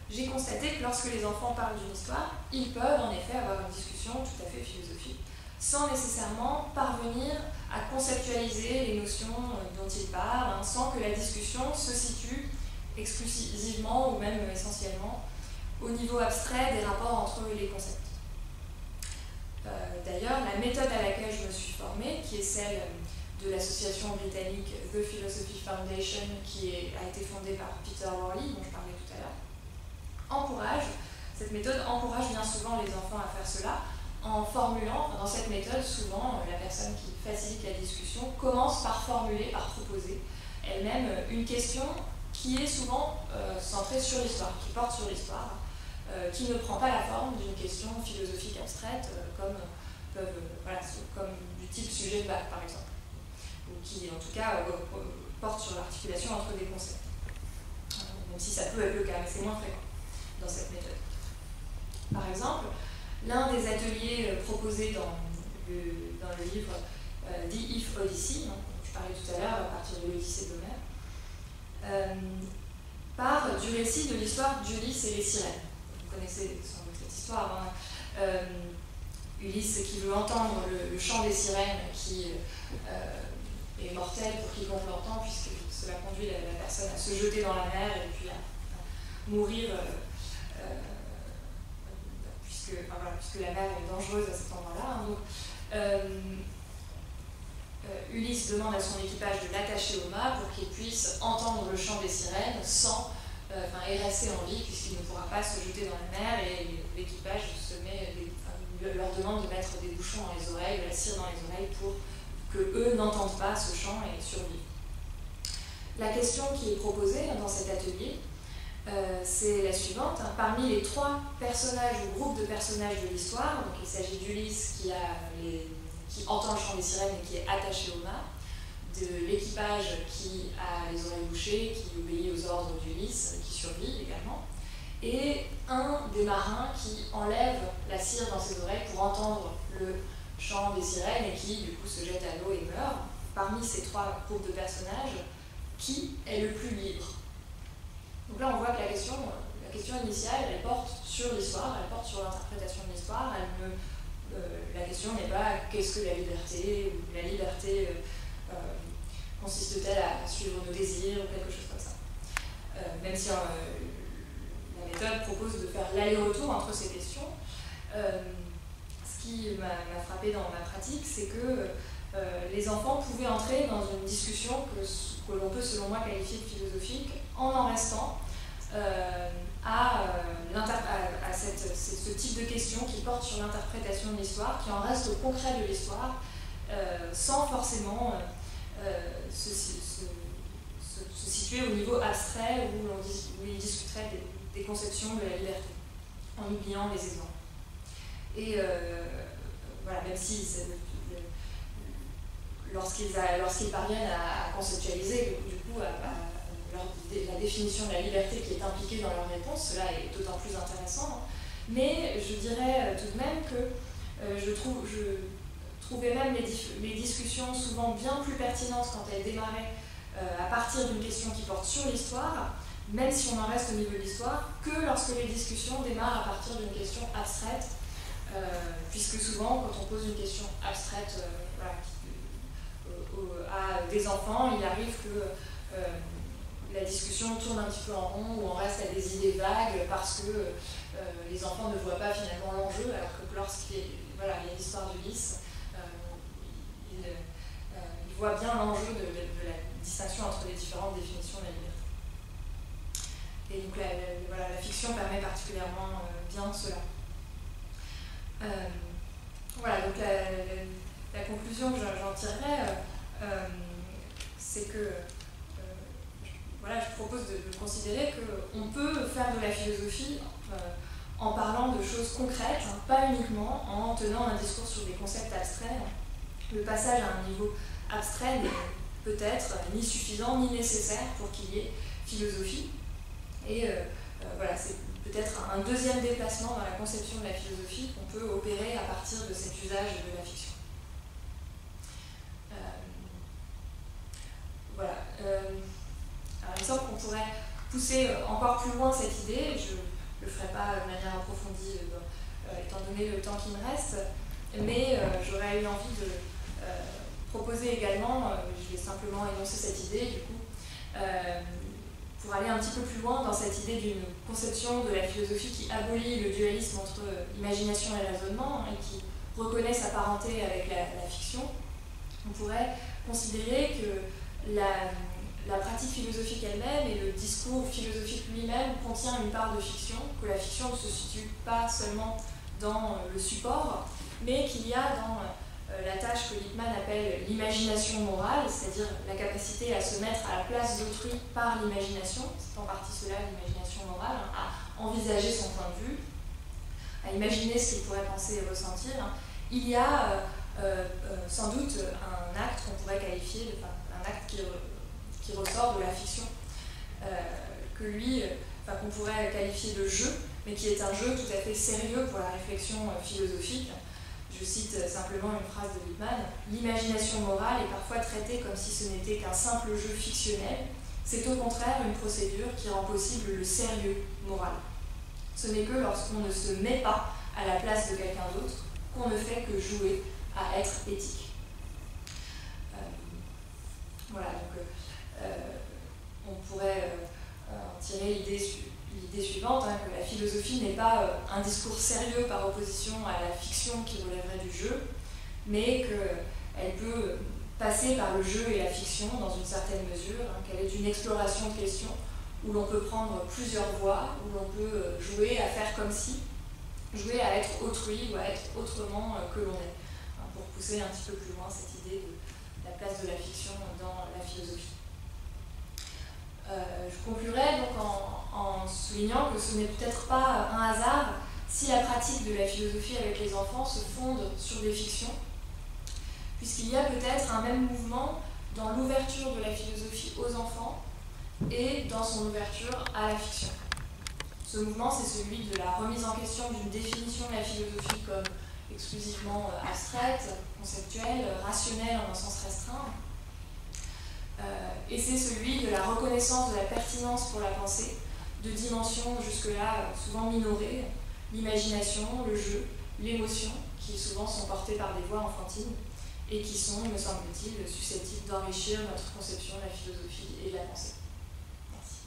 J'ai constaté que lorsque les enfants parlent d'une histoire, ils peuvent en effet avoir une discussion tout à fait philosophique, sans nécessairement parvenir à conceptualiser les notions dont ils parlent, sans que la discussion se situe exclusivement ou même essentiellement au niveau abstrait des rapports entre les concepts. D'ailleurs, la méthode à laquelle je me suis formée, qui est celle de l'association britannique The Philosophy Foundation, qui a été fondée par Peter Worley, dont je parlais tout à l'heure, cette méthode encourage bien souvent les enfants à faire cela, en formulant, dans cette méthode, souvent, la personne qui facilite la discussion commence par formuler, par proposer elle-même une question qui est souvent centrée sur l'histoire, qui porte sur l'histoire, qui ne prend pas la forme d'une question philosophique abstraite, comme du type sujet de bac, par exemple, ou qui, en tout cas, porte sur l'articulation entre des concepts. Même si ça peut être le cas, mais c'est moins fréquent dans cette méthode. Par exemple, l'un des ateliers proposés dans le livre The If Odyssey, dont je parlais tout à l'heure à partir de l'Odyssée d'Homère, part du récit de l'histoire d'Ulysse et les sirènes. Vous connaissez sans doute cette histoire. Ulysse qui veut entendre le chant des sirènes qui est mortel pour quiconque l'entend, puisque cela conduit la personne à se jeter dans la mer et puis à mourir. Puisque la mer est dangereuse à cet endroit-là. Donc, Ulysse demande à son équipage de l'attacher au mât pour qu'il puisse entendre le chant des sirènes et rester en vie, puisqu'il ne pourra pas se jeter dans la mer, et l'équipage leur demande de mettre des bouchons dans les oreilles, de la cire dans les oreilles pour qu'eux n'entendent pas ce chant et survivent. La question qui est proposée dans cet atelier, c'est la suivante. Parmi les trois personnages ou groupes de personnages de l'histoire, donc il s'agit d'Ulysse qui entend le chant des sirènes et qui est attaché au mât, de l'équipage qui a les oreilles bouchées, qui obéit aux ordres d'Ulysse, qui survit également, et un des marins qui enlève la cire dans ses oreilles pour entendre le chante des sirènes et qui du coup se jette à l'eau et meurt. Parmi ces 3 groupes de personnages, qui est le plus libre? Donc là on voit que la question initiale, elle porte sur l'histoire, elle porte sur l'interprétation de l'histoire. La question n'est pas qu'est-ce que la liberté, ou la liberté consiste-t-elle à suivre nos désirs ou quelque chose comme ça. Même si la méthode propose de faire l'aller-retour entre ces questions, ce qui m'a frappé dans ma pratique, c'est que les enfants pouvaient entrer dans une discussion que l'on peut selon moi qualifier de philosophique en restant à ce type de questions qui portent sur l'interprétation de l'histoire, qui en reste au concret de l'histoire, sans forcément se situer au niveau abstrait où il discuterait des conceptions de la liberté, en oubliant les exemples. Et voilà, même si lorsqu'ils parviennent à conceptualiser, du coup, la définition de la liberté qui est impliquée dans leur réponse, cela est d'autant plus intéressant. Mais je dirais tout de même que je trouvais même les discussions souvent bien plus pertinentes quand elles démarraient à partir d'une question qui porte sur l'histoire, même si on en reste au niveau de l'histoire, que lorsque les discussions démarrent à partir d'une question abstraite, puisque souvent, quand on pose une question abstraite à des enfants, il arrive que la discussion tourne un petit peu en rond, ou on reste à des idées vagues, parce que les enfants ne voient pas finalement l'enjeu, alors que lorsqu'il y a une histoire d'Ulysse, ils voient bien l'enjeu de la distinction entre les différentes définitions de la liberté. Et donc la fiction permet particulièrement bien cela. Voilà, donc la conclusion que j'en tirerais, c'est que je propose de considérer qu'on peut faire de la philosophie en parlant de choses concrètes, pas uniquement en tenant un discours sur des concepts abstraits. Le passage à un niveau abstrait n'est peut-être ni suffisant ni nécessaire pour qu'il y ait philosophie. Et c'est peut-être un deuxième déplacement dans la conception de la philosophie qu'on peut opérer à partir de cet usage de la fiction. Alors il me semble qu'on pourrait pousser encore plus loin cette idée. Je ne le ferai pas de manière approfondie étant donné le temps qui me reste, mais j'aurais eu envie de proposer également, je vais simplement énoncer cette idée du coup, pour aller un petit peu plus loin dans cette idée d'une conception de la philosophie qui abolit le dualisme entre imagination et raisonnement et qui reconnaît sa parenté avec la fiction. On pourrait considérer que la pratique philosophique elle-même et le discours philosophique lui-même contient une part de fiction, que la fiction ne se situe pas seulement dans le support, mais qu'il y a dans la tâche que Lippmann appelle l'imagination morale, c'est-à-dire la capacité à se mettre à la place d'autrui par l'imagination, c'est en partie cela l'imagination morale, à envisager son point de vue, à imaginer ce qu'il pourrait penser et ressentir. Il y a sans doute un acte qu'on pourrait qualifier, un acte qui ressort de la fiction, qu'on pourrait qualifier de jeu, mais qui est un jeu tout à fait sérieux pour la réflexion philosophique. Je cite simplement une phrase de Lippmann: « L'imagination morale est parfois traitée comme si ce n'était qu'un simple jeu fictionnel. C'est au contraire une procédure qui rend possible le sérieux moral. Ce n'est que lorsqu'on ne se met pas à la place de quelqu'un d'autre qu'on ne fait que jouer à être éthique. » Voilà, donc on pourrait en tirer l'idée suivante, que la philosophie n'est pas un discours sérieux par opposition à la fiction qui relèverait du jeu, mais qu'elle peut passer par le jeu et la fiction dans une certaine mesure, qu'elle est une exploration de questions où l'on peut prendre plusieurs voies, où l'on peut jouer à faire comme si, jouer à être autrui ou à être autrement que l'on est, pour pousser un petit peu plus loin cette idée de la place de la fiction dans la philosophie. Je conclurai donc en soulignant que ce n'est peut-être pas un hasard si la pratique de la philosophie avec les enfants se fonde sur des fictions, puisqu'il y a peut-être un même mouvement dans l'ouverture de la philosophie aux enfants et dans son ouverture à la fiction. Ce mouvement, c'est celui de la remise en question d'une définition de la philosophie comme exclusivement abstraite, conceptuelle, rationnelle en un sens restreint. Et c'est celui de la reconnaissance de la pertinence pour la pensée, de dimensions jusque-là souvent minorées, l'imagination, le jeu, l'émotion, qui souvent sont portées par des voix enfantines, et qui sont, me semble-t-il, susceptibles d'enrichir notre conception de la philosophie et de la pensée. Merci.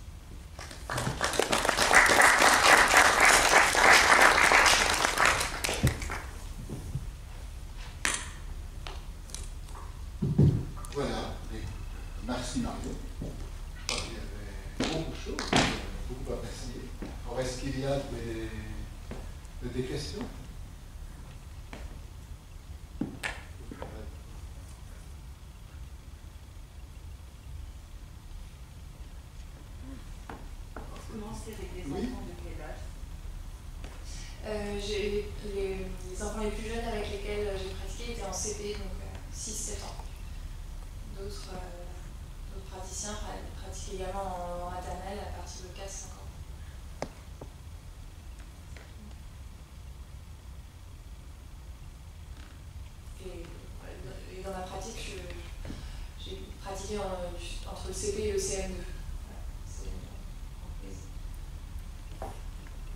Voilà, merci Mario. Je crois qu'il y avait beaucoup de choses, beaucoup apprécié. Alors, est-ce qu'il y a des questions? Commencer avec les enfants de quel âge? Les enfants les plus jeunes avec lesquels j'ai pratiqué étaient en CP, donc 6-7 ans. D'autres praticiens pratiquent également en maternelle à partir de 4-5 ans. Et dans ma pratique, j'ai pratiqué entre le CP et le CM2.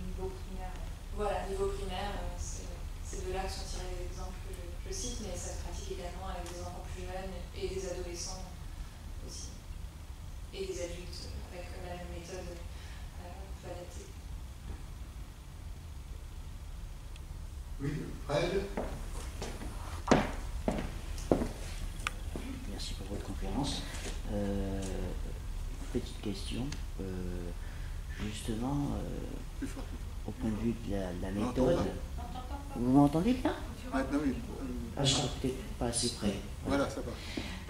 Niveau primaire. Voilà, niveau primaire, c'est de là que sont tirés les exemples que je cite, mais ça se pratique également avec des enfants plus jeunes et des adolescents aussi. Et des adultes avec la même méthode peu adaptée. Oui, Fred. Merci pour votre conférence. Petite question. Justement, au point de vue de la méthode. Vous m'entendez bien? Ah, je serai peut-être pas assez près. Voilà, ça va.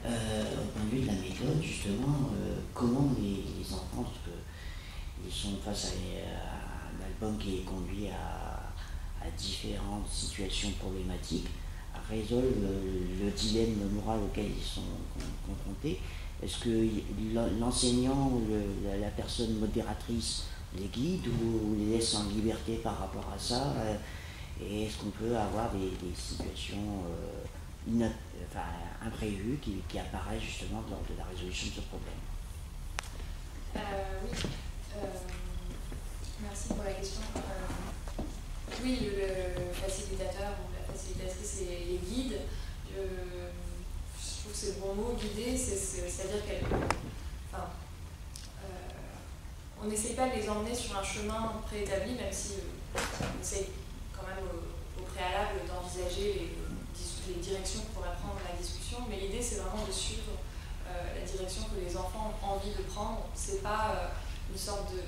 Au point de vue de la méthode, justement, comment les enfants, parce qu'ils sont face à un album qui est conduit à différentes situations problématiques, résolvent le dilemme moral auquel ils sont confrontés. Est-ce que l'enseignant ou la personne modératrice les guide ou les laisse en liberté par rapport à ça? Et est-ce qu'on peut avoir des situations imprévues qui apparaissent justement lors de la résolution de ce problème? Oui, merci pour la question. Oui, le facilitateur ou la facilitatrice les guide. Je trouve que c'est le bon mot, guider, c'est-à-dire on n'essaie pas de les emmener sur un chemin préétabli, même si on essaie quand même au préalable d'envisager les directions que pourrait prendre la discussion, mais l'idée c'est vraiment de suivre la direction que les enfants ont envie de prendre. C'est pas une sorte de...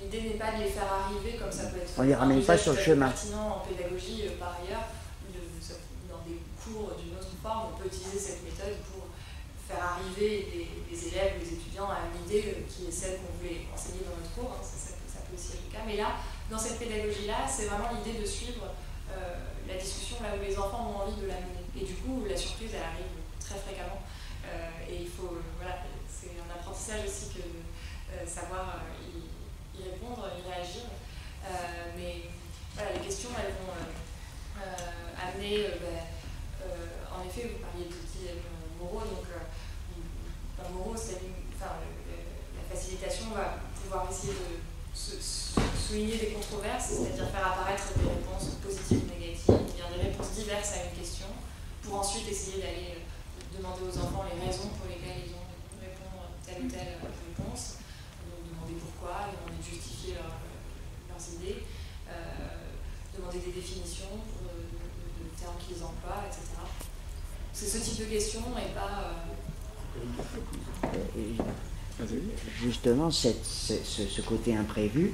l'idée n'est pas de les faire arriver comme ça peut être... On les ramène pas sur le chemin. Pertinent en pédagogie par ailleurs, dans des cours d'une autre forme, on peut utiliser cette méthode pour faire arriver les élèves, les étudiants à une idée qui est celle qu'on voulait enseigner dans notre cours, hein, ça peut aussi être le cas. Mais là, dans cette pédagogie-là, c'est vraiment l'idée de suivre la discussion là où les enfants ont envie de la mener. Et du coup, la surprise, elle arrive très fréquemment. Et il faut, voilà, c'est un apprentissage aussi que savoir y répondre, y réagir. Mais voilà, les questions, elles vont amener, en effet, vous parliez de dilemme moraux, donc moraux, la facilitation va pouvoir essayer de souligner des controverses, c'est-à-dire faire apparaître des réponses positives ou négatives, bien des réponses diverses à une question, pour ensuite essayer d'aller demander aux enfants les raisons pour lesquelles ils ont répondre telle ou telle réponse, donc demander pourquoi, demander de justifier leurs idées, demander des définitions de termes qu'ils emploient, etc. C'est ce type de questions et pas... Justement, ce côté imprévu,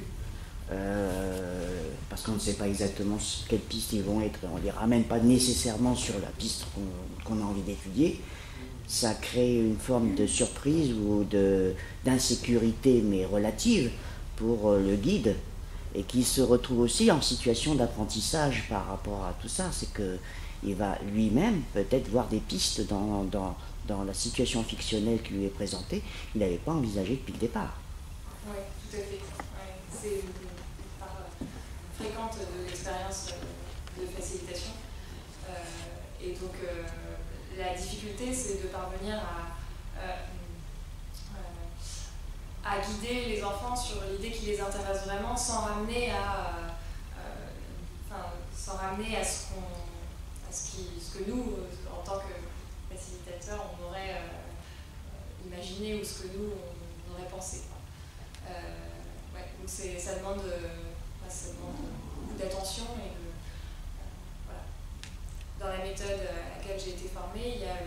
parce qu'on ne sait pas exactement quelles pistes ils vont être, on ne les ramène pas nécessairement sur la piste qu'on a envie d'étudier, ça crée une forme de surprise ou d'insécurité, mais relative, pour le guide, et qui se retrouve aussi en situation d'apprentissage par rapport à tout ça. C'est qu'il va lui-même peut-être voir des pistes dans la situation fictionnelle qui lui est présentée, il n'avait pas envisagé depuis le départ. Oui, tout à fait. Ouais, c'est fréquente de l'expérience de facilitation. Et donc, la difficulté, c'est de parvenir à guider les enfants sur l'idée qui les intéresse vraiment, sans ramener à ce que nous, en tant que facilitateurs, on aurait imaginé ou ce que nous, on aurait pensé. Donc ça demande beaucoup d'attention et voilà. Dans la méthode à laquelle j'ai été formée, il y a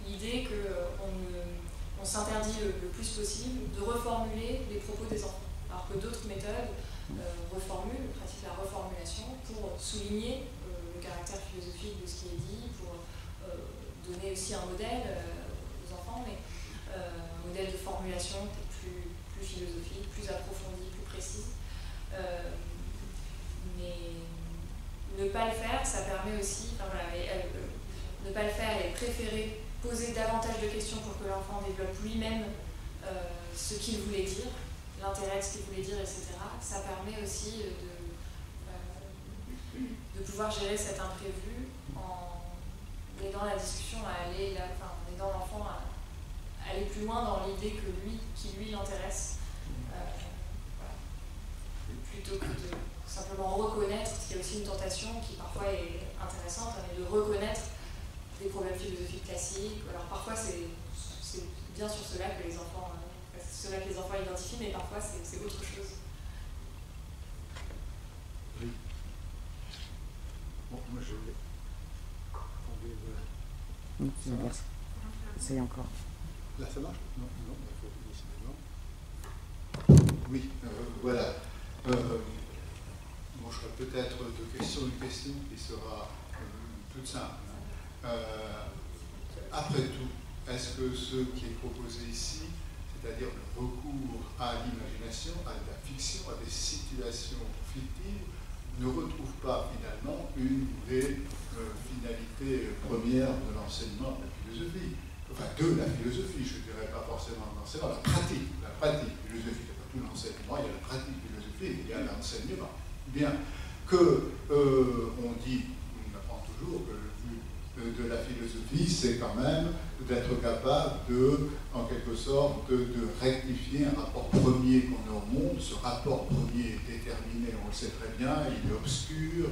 l'idée qu'on s'interdit le plus possible de reformuler les propos des enfants, alors que d'autres méthodes pratiquent la reformulation pour souligner le caractère philosophique de ce qui est dit, pour donner aussi un modèle aux enfants, mais un modèle de formulation peut-être plus philosophique, plus approfondie, plus précise. Mais ne pas le faire, ça permet aussi, ne pas le faire et préférer poser davantage de questions pour que l'enfant développe lui-même ce qu'il voulait dire, l'intérêt de ce qu'il voulait dire, etc. Ça permet aussi de pouvoir gérer cet imprévu en aidant la discussion à aller, en aidant l'enfant à aller plus loin dans l'idée qui lui l'intéresse, plutôt que de simplement reconnaître, parce qu'il y a aussi une tentation qui parfois est intéressante, mais de reconnaître des problèmes philosophiques classiques. Alors parfois c'est bien sur cela que les enfants identifient, mais parfois c'est autre chose. Oui. Bon, moi je voulais. Oui, ça marche. Essaye encore. Là ça marche? Non, il faut décidément. Oui, voilà. Bon, je ferai peut-être une question qui sera toute simple. Après tout, est-ce que ce qui est proposé ici, c'est-à-dire le recours à l'imagination, à la fiction, à des situations fictives, ne retrouve pas finalement une des finalités premières de l'enseignement de la philosophie? Enfin, de la philosophie, je ne dirais pas forcément de l'enseignement, la pratique philosophique. Il n'y a pas tout l'enseignement, il y a la pratique philosophique, il y a l'enseignement. Bien, on dit, on apprend toujours que le but de la philosophie, c'est quand même d'être capable en quelque sorte, de rectifier un rapport premier qu'on a au monde. Ce rapport premier est déterminé, on le sait très bien, il est obscur,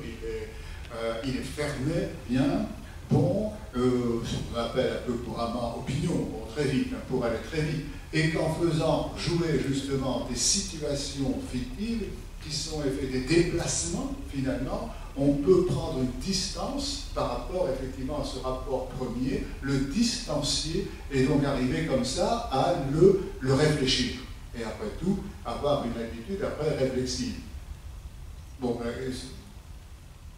il est fermé, bien. Bon, ce qu'on appelle un peu couramment opinion, bon, très vite, pour aller très vite, et qu'en faisant jouer justement des situations fictives, qui sont des déplacements finalement, on peut prendre une distance par rapport effectivement à ce rapport premier, le distancier, et donc arriver comme ça à le réfléchir. Et après tout, avoir une attitude après réflexive. Bon,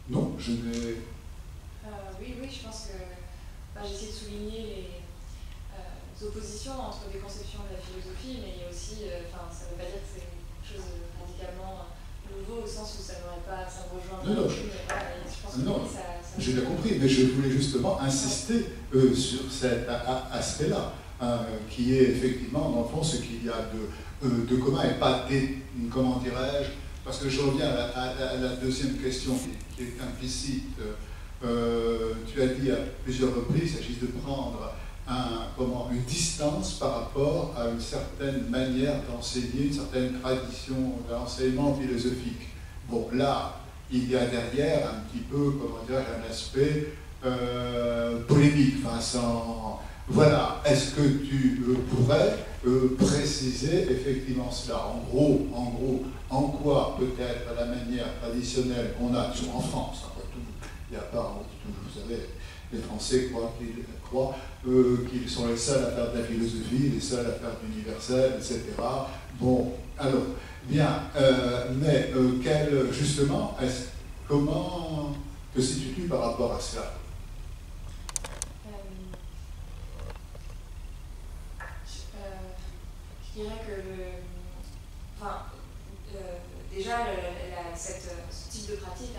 non, je n'ai... Oui, je pense que j'ai essayé de souligner les oppositions entre des conceptions de la philosophie, mais il y a aussi, ça ne veut pas dire que c'est quelque chose de radicalement nouveau au sens où ça ne rejoint pas. Non, j'ai bien compris, mais je voulais justement insister sur cet aspect-là, qui est effectivement, dans le fond, ce qu'il y a de commun et pas comment dirais-je, parce que je reviens à la deuxième question qui est implicite. Tu as dit à plusieurs reprises, il s'agit de prendre une distance par rapport à une certaine manière d'enseigner, une certaine tradition d'enseignement philosophique. Bon, là, il y a derrière un petit peu, un aspect polémique. Voilà, est-ce que tu pourrais préciser effectivement cela? En gros, en quoi peut-être la manière traditionnelle qu'on a, en France, après tout, il n'y a pas, vous savez, les Français croient qu'ils sont les seuls à faire de la philosophie, les seuls à faire de l'universel, etc. Bon, alors, bien, mais justement, comment te situes-tu par rapport à cela? Je dirais que déjà, ce type de pratique,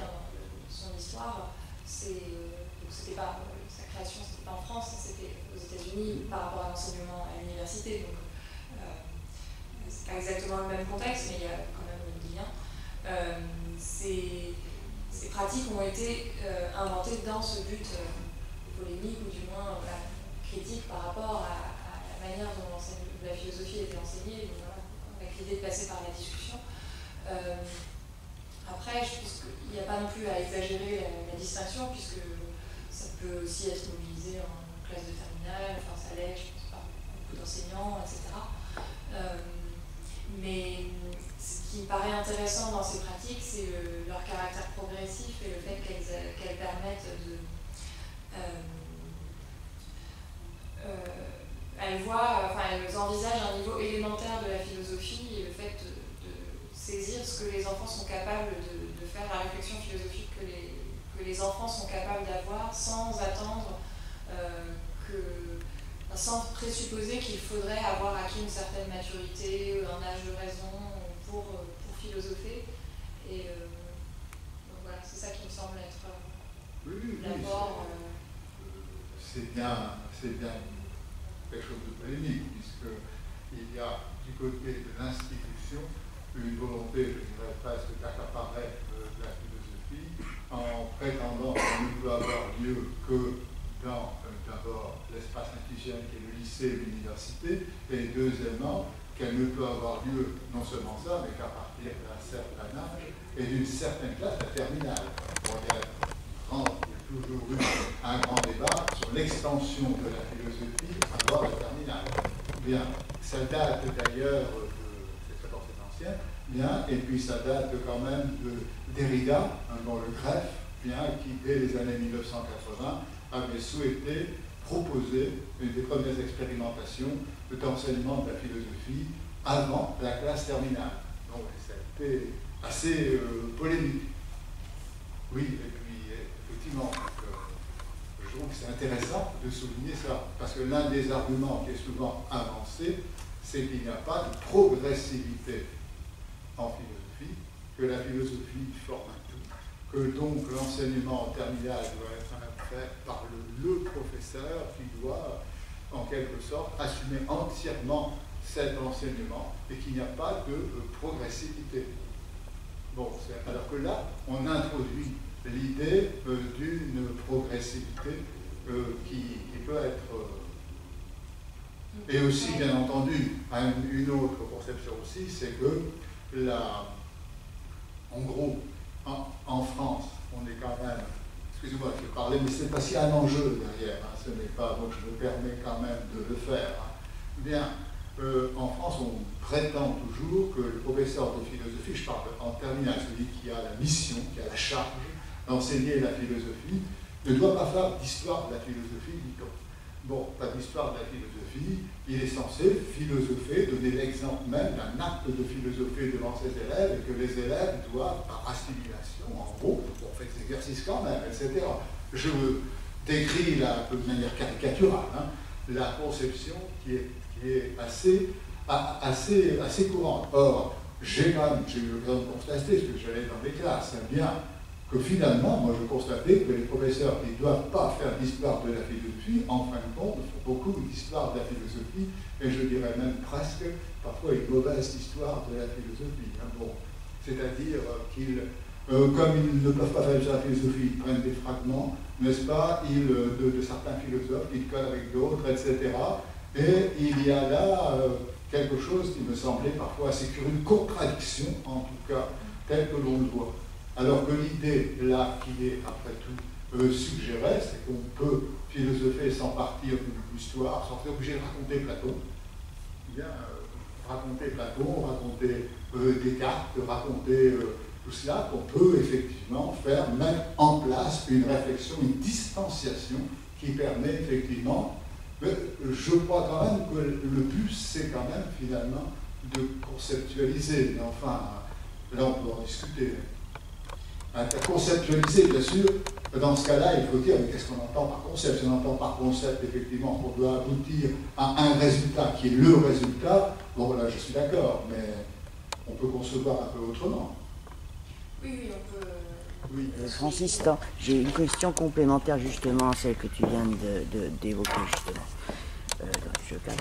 son histoire, c'était pas sa création, c'était pas en France, c'était aux États-Unis par rapport à l'enseignement à l'université. Donc, c'est pas exactement le même contexte, mais il y a quand même des liens. C'est pratiques ont été inventées dans ce but polémique, ou du moins voilà, critique par rapport à la manière dont la philosophie était enseignée, donc, voilà, avec l'idée de passer par la discussion. Après, je pense qu'il n'y a pas non plus à exagérer la distinction, puisque ça peut aussi être mobilisé en classe de terminale, enfin ça l'est, je pense, par beaucoup d'enseignants, etc. Mais ce qui me paraît intéressant dans ces pratiques, c'est leur caractère progressif et le fait qu'elles permettent de... elles envisagent un niveau élémentaire de la philosophie et le fait de saisir ce que les enfants sont capables de faire, la réflexion philosophique que les enfants sont capables d'avoir sans attendre sans présupposer qu'il faudrait avoir acquis une certaine maturité, un âge de raison pour philosopher. Et donc voilà, c'est ça qui me semble être l'apport. C'est bien quelque chose de polémique, puisqu'il y a du côté de l'institution une volonté, je dirais presque, d'accaparer la philosophie en prétendant qu'elle ne peut avoir lieu que dans d'abord l'espace institutionnel qui est le lycée et l'université, et deuxièmement qu'elle ne peut avoir lieu non seulement ça, mais qu'à partir d'un certain âge et d'une certaine classe, la terminale. Bon, il y a toujours eu un grand débat sur l'extension de la philosophie à voir la terminale. Bien, ça date d'ailleurs c'est ancien, bien, et puis ça date quand même de Derrida, le greffe, bien, qui dès les années 1980 avait souhaité proposer une des premières expérimentations d'enseignement de la philosophie avant la classe terminale. Donc ça a été assez polémique. Oui, et puis effectivement, je trouve que c'est intéressant de souligner ça, parce que l'un des arguments qui est souvent avancé, c'est qu'il n'y a pas de progressivité en philosophie, que la philosophie forme un tout, que donc l'enseignement terminal doit être fait par le professeur qui doit, en quelque sorte, assumer entièrement cet enseignement et qu'il n'y a pas de progressivité. Bon, alors que là, on introduit l'idée d'une progressivité qui peut être... et aussi, bien entendu, une autre conception aussi, c'est que en gros, en France, on est quand même... Excusez-moi, je vais parler, mais c'est parce qu'il y a un enjeu derrière, ce n'est pas, donc je me permets quand même de le faire. Bien, en France, on prétend toujours que le professeur de philosophie, je parle en terminale, celui qui a la mission, qui a la charge d'enseigner la philosophie, ne doit pas faire d'histoire de la philosophie, dit-on. Bon, pas d'histoire de la philosophie, il est censé philosopher, donner l'exemple même d'un acte de philosophie devant ses élèves, et que les élèves doivent, par assimilation, en gros, on fait des exercices quand même, etc. Je décris là, de manière caricaturale, la conception qui est assez courante. Or, j'ai eu l'occasion de constater, parce que j'allais dans les classes, bien que finalement, moi je constatais que les professeurs qui ne doivent pas faire d'histoire de la philosophie, en fin de compte, font beaucoup d'histoire de la philosophie, et je dirais même presque, parfois une mauvaise histoire de la philosophie. Bon, c'est-à-dire qu'ils, comme ils ne peuvent pas faire de la philosophie, ils prennent des fragments, n'est-ce pas, de certains philosophes, ils collent avec d'autres, etc. Et il y a là quelque chose qui me semblait parfois assez curieux, une contradiction, en tout cas, telle que l'on le voit. Alors que l'idée, là, qui est, après tout, suggérée, c'est qu'on peut philosopher sans partir de l'histoire, sans être obligé de raconter Platon. Bien, raconter Platon, raconter Descartes, raconter tout cela, qu'on peut effectivement mettre en place une réflexion, une distanciation qui permet effectivement, je crois quand même que le but, c'est quand même finalement de conceptualiser. Mais enfin, là, on peut en discuter. Conceptualiser, bien sûr, dans ce cas-là, il faut dire, mais qu'est-ce qu'on entend par concept? Si on entend par concept, effectivement, qu'on doit aboutir à un résultat qui est le résultat, bon, là, je suis d'accord, mais on peut concevoir un peu autrement. Oui, on peut... Oui. Francis, j'ai une question complémentaire justement à celle que tu viens d'évoquer justement. Je calme.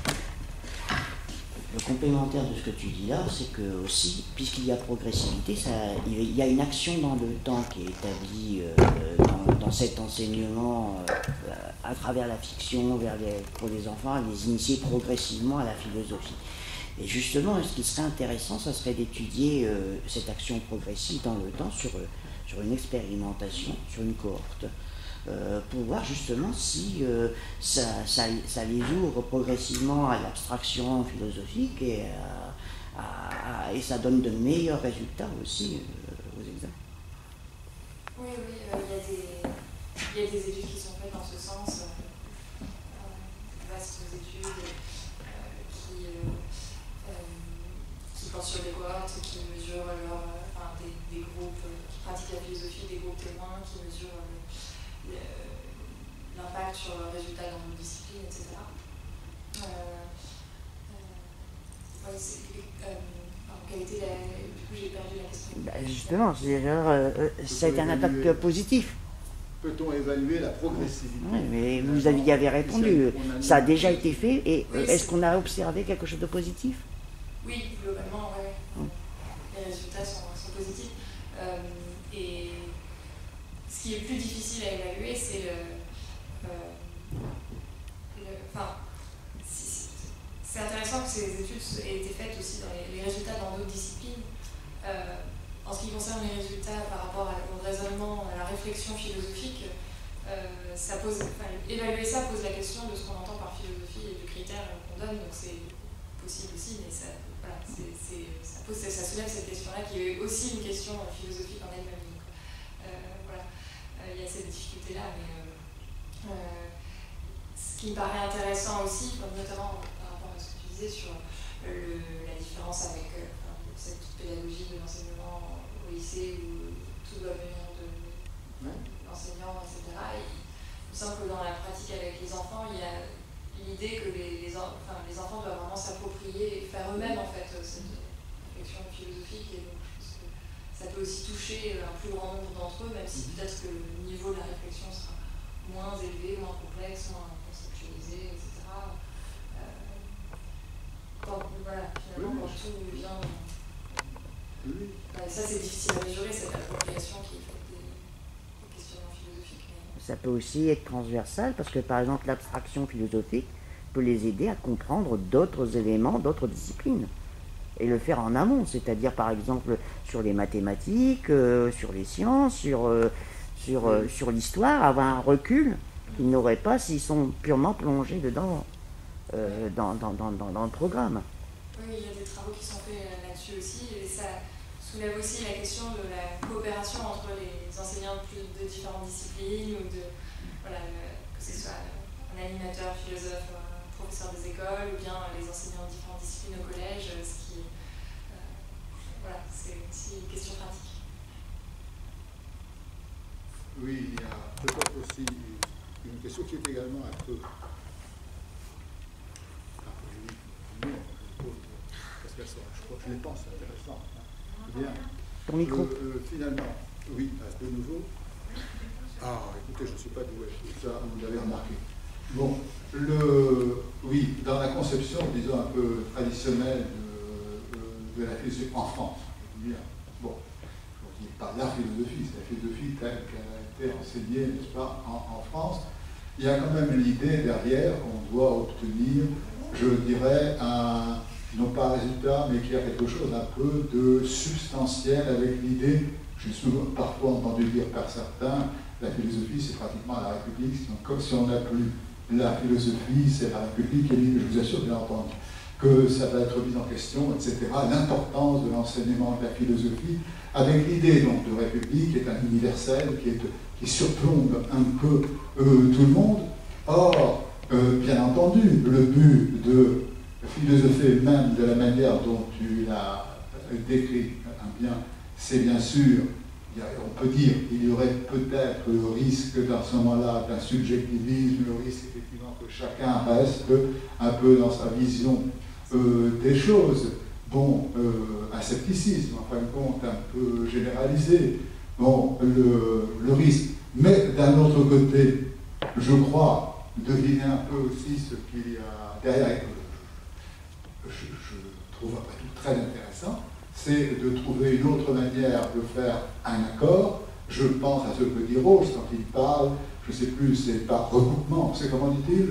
le complémentaire de ce que tu dis là, c'est que aussi, puisqu'il y a progressivité, il y a une action dans le temps qui est établie dans cet enseignement à travers la fiction pour les enfants, à les initier progressivement à la philosophie. Et justement, ce qui serait intéressant, ça serait d'étudier cette action progressive dans le temps sur une expérimentation, sur une cohorte, pour voir justement si ça les ouvre progressivement à l'abstraction philosophique et ça donne de meilleurs résultats aussi aux examens. Oui, il y a des études qui sont faites dans ce sens, vastes études qui portent sur des cohortes, qui mesurent des groupes qui pratiquent la philosophie, des groupes témoins, qui mesurent l'impact sur le résultat dans nos disciplines, etc. Quelle était du coup, j'ai perdu la question. Justement, c'est un impact positif. Peut-on évaluer la progressivité? Oui, mais vous y avez répondu. Ça a déjà été fait. Et est-ce qu'on a observé quelque chose de positif? Oui, globalement, oui. Les résultats sont positifs. Et ce qui est plus difficile à évaluer, c'est c'est intéressant que ces études aient été faites aussi dans les résultats dans d'autres disciplines. En ce qui concerne les résultats par rapport au raisonnement, à la réflexion philosophique, évaluer ça pose la question de ce qu'on entend par philosophie et du critère qu'on donne, donc c'est possible aussi, mais ça soulève cette question-là qui est aussi une question philosophique en elle-même. Il y a cette difficulté-là, mais ce qui me paraît intéressant aussi, notamment par rapport à ce que tu disais sur la différence avec cette pédagogie de l'enseignement au lycée où tout doit venir de l'enseignant, etc. Il me semble que dans la pratique avec les enfants, il y a l'idée que les enfants doivent vraiment s'approprier et faire eux-mêmes en fait cette réflexion philosophique, et donc je pense que ça peut aussi toucher un plus grand nombre d'entre eux, même si peut-être que le niveau de la réflexion sera moins élevé, moins complexe, moins conceptualisé, etc. Finalement, quand tout vient... ça c'est difficile à mesurer, cette appropriation qui est faite des questionnements philosophiques. Ça peut aussi être transversal, parce que par exemple l'abstraction philosophique peut les aider à comprendre d'autres éléments, d'autres disciplines, et le faire en amont, c'est-à-dire par exemple sur les mathématiques, sur les sciences, sur l'histoire, avoir un recul qu'ils n'auraient pas s'ils sont purement plongés dedans dans le programme. Oui, il y a des travaux qui sont faits là-dessus aussi, et ça soulève aussi la question de la coopération entre les enseignants de différentes disciplines, ou que ce soit un animateur, philosophe, un professeur des écoles, ou bien les enseignants de différentes disciplines au collège, c'est aussi une question pratique. Oui, il y a peut-être aussi une question qui est également un peu parce que je les pense intéressantes. Bien. Ton micro. Finalement, oui, de nouveau. Ah, écoutez, je ne sais pas d'où est ça, vous l'avez remarqué. Bon, oui, dans la conception, disons, un peu traditionnelle de la philosophie en France, bien. Bon, je ne dis pas la philosophie, c'est la philosophie telle qu'elle a été enseignée, n'est-ce pas, en France. Il y a quand même l'idée derrière qu'on doit obtenir, je dirais, non pas un résultat, mais qu'il y a quelque chose un peu de substantiel avec l'idée, j'ai souvent parfois entendu dire par certains, la philosophie c'est pratiquement la République, donc comme si on n'a plus la philosophie, c'est la République, et je vous assure bien entendu que ça va être mis en question, etc. L'importance de l'enseignement de la philosophie, avec l'idée donc de République qui est un universel, qui surplombe un peu tout le monde. Or, bien entendu, le but de philosopher même de la manière dont tu l'as décrit, c'est bien sûr, on peut dire qu'il y aurait peut-être le risque dans ce moment-là d'un subjectivisme, le risque effectivement que chacun reste un peu dans sa vision des choses. Bon, un scepticisme, en fin de compte, un peu généralisé. Bon, le risque. Mais d'un autre côté, je crois deviner un peu aussi ce qu'il y a derrière. je trouve après tout très intéressant, c'est de trouver une autre manière de faire un accord. Je pense à ce que dit Rawls quand il parle, je ne sais plus, c'est par recoupement, c'est comment dit-il,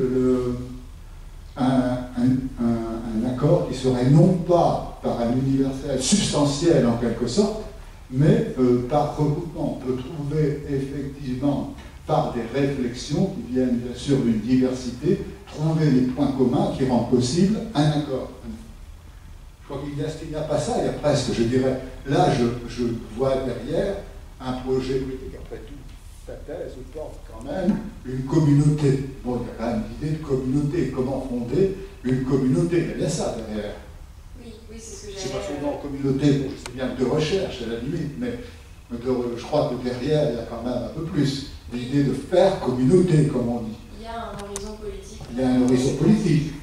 un accord qui serait non pas par un universel substantiel en quelque sorte, mais par recoupement. On peut trouver effectivement, par des réflexions qui viennent bien sûr d'une diversité, trouver des points communs qui rendent possible un accord. Je crois qu'il n'y a pas ça, il y a presque, je dirais, là je vois derrière un projet politique, après tout, sa thèse porte quand même une communauté. Bon, il y a quand même l'idée de communauté, comment fonder une communauté, il y a bien ça derrière. Oui, c'est ce que C'est j'avais... pas seulement communauté, bon, je sais bien, de recherche à la limite, mais je crois que derrière, il y a quand même un peu plus l'idée de faire communauté, comme on dit. Il y a un horizon politique. Il y a un horizon politique.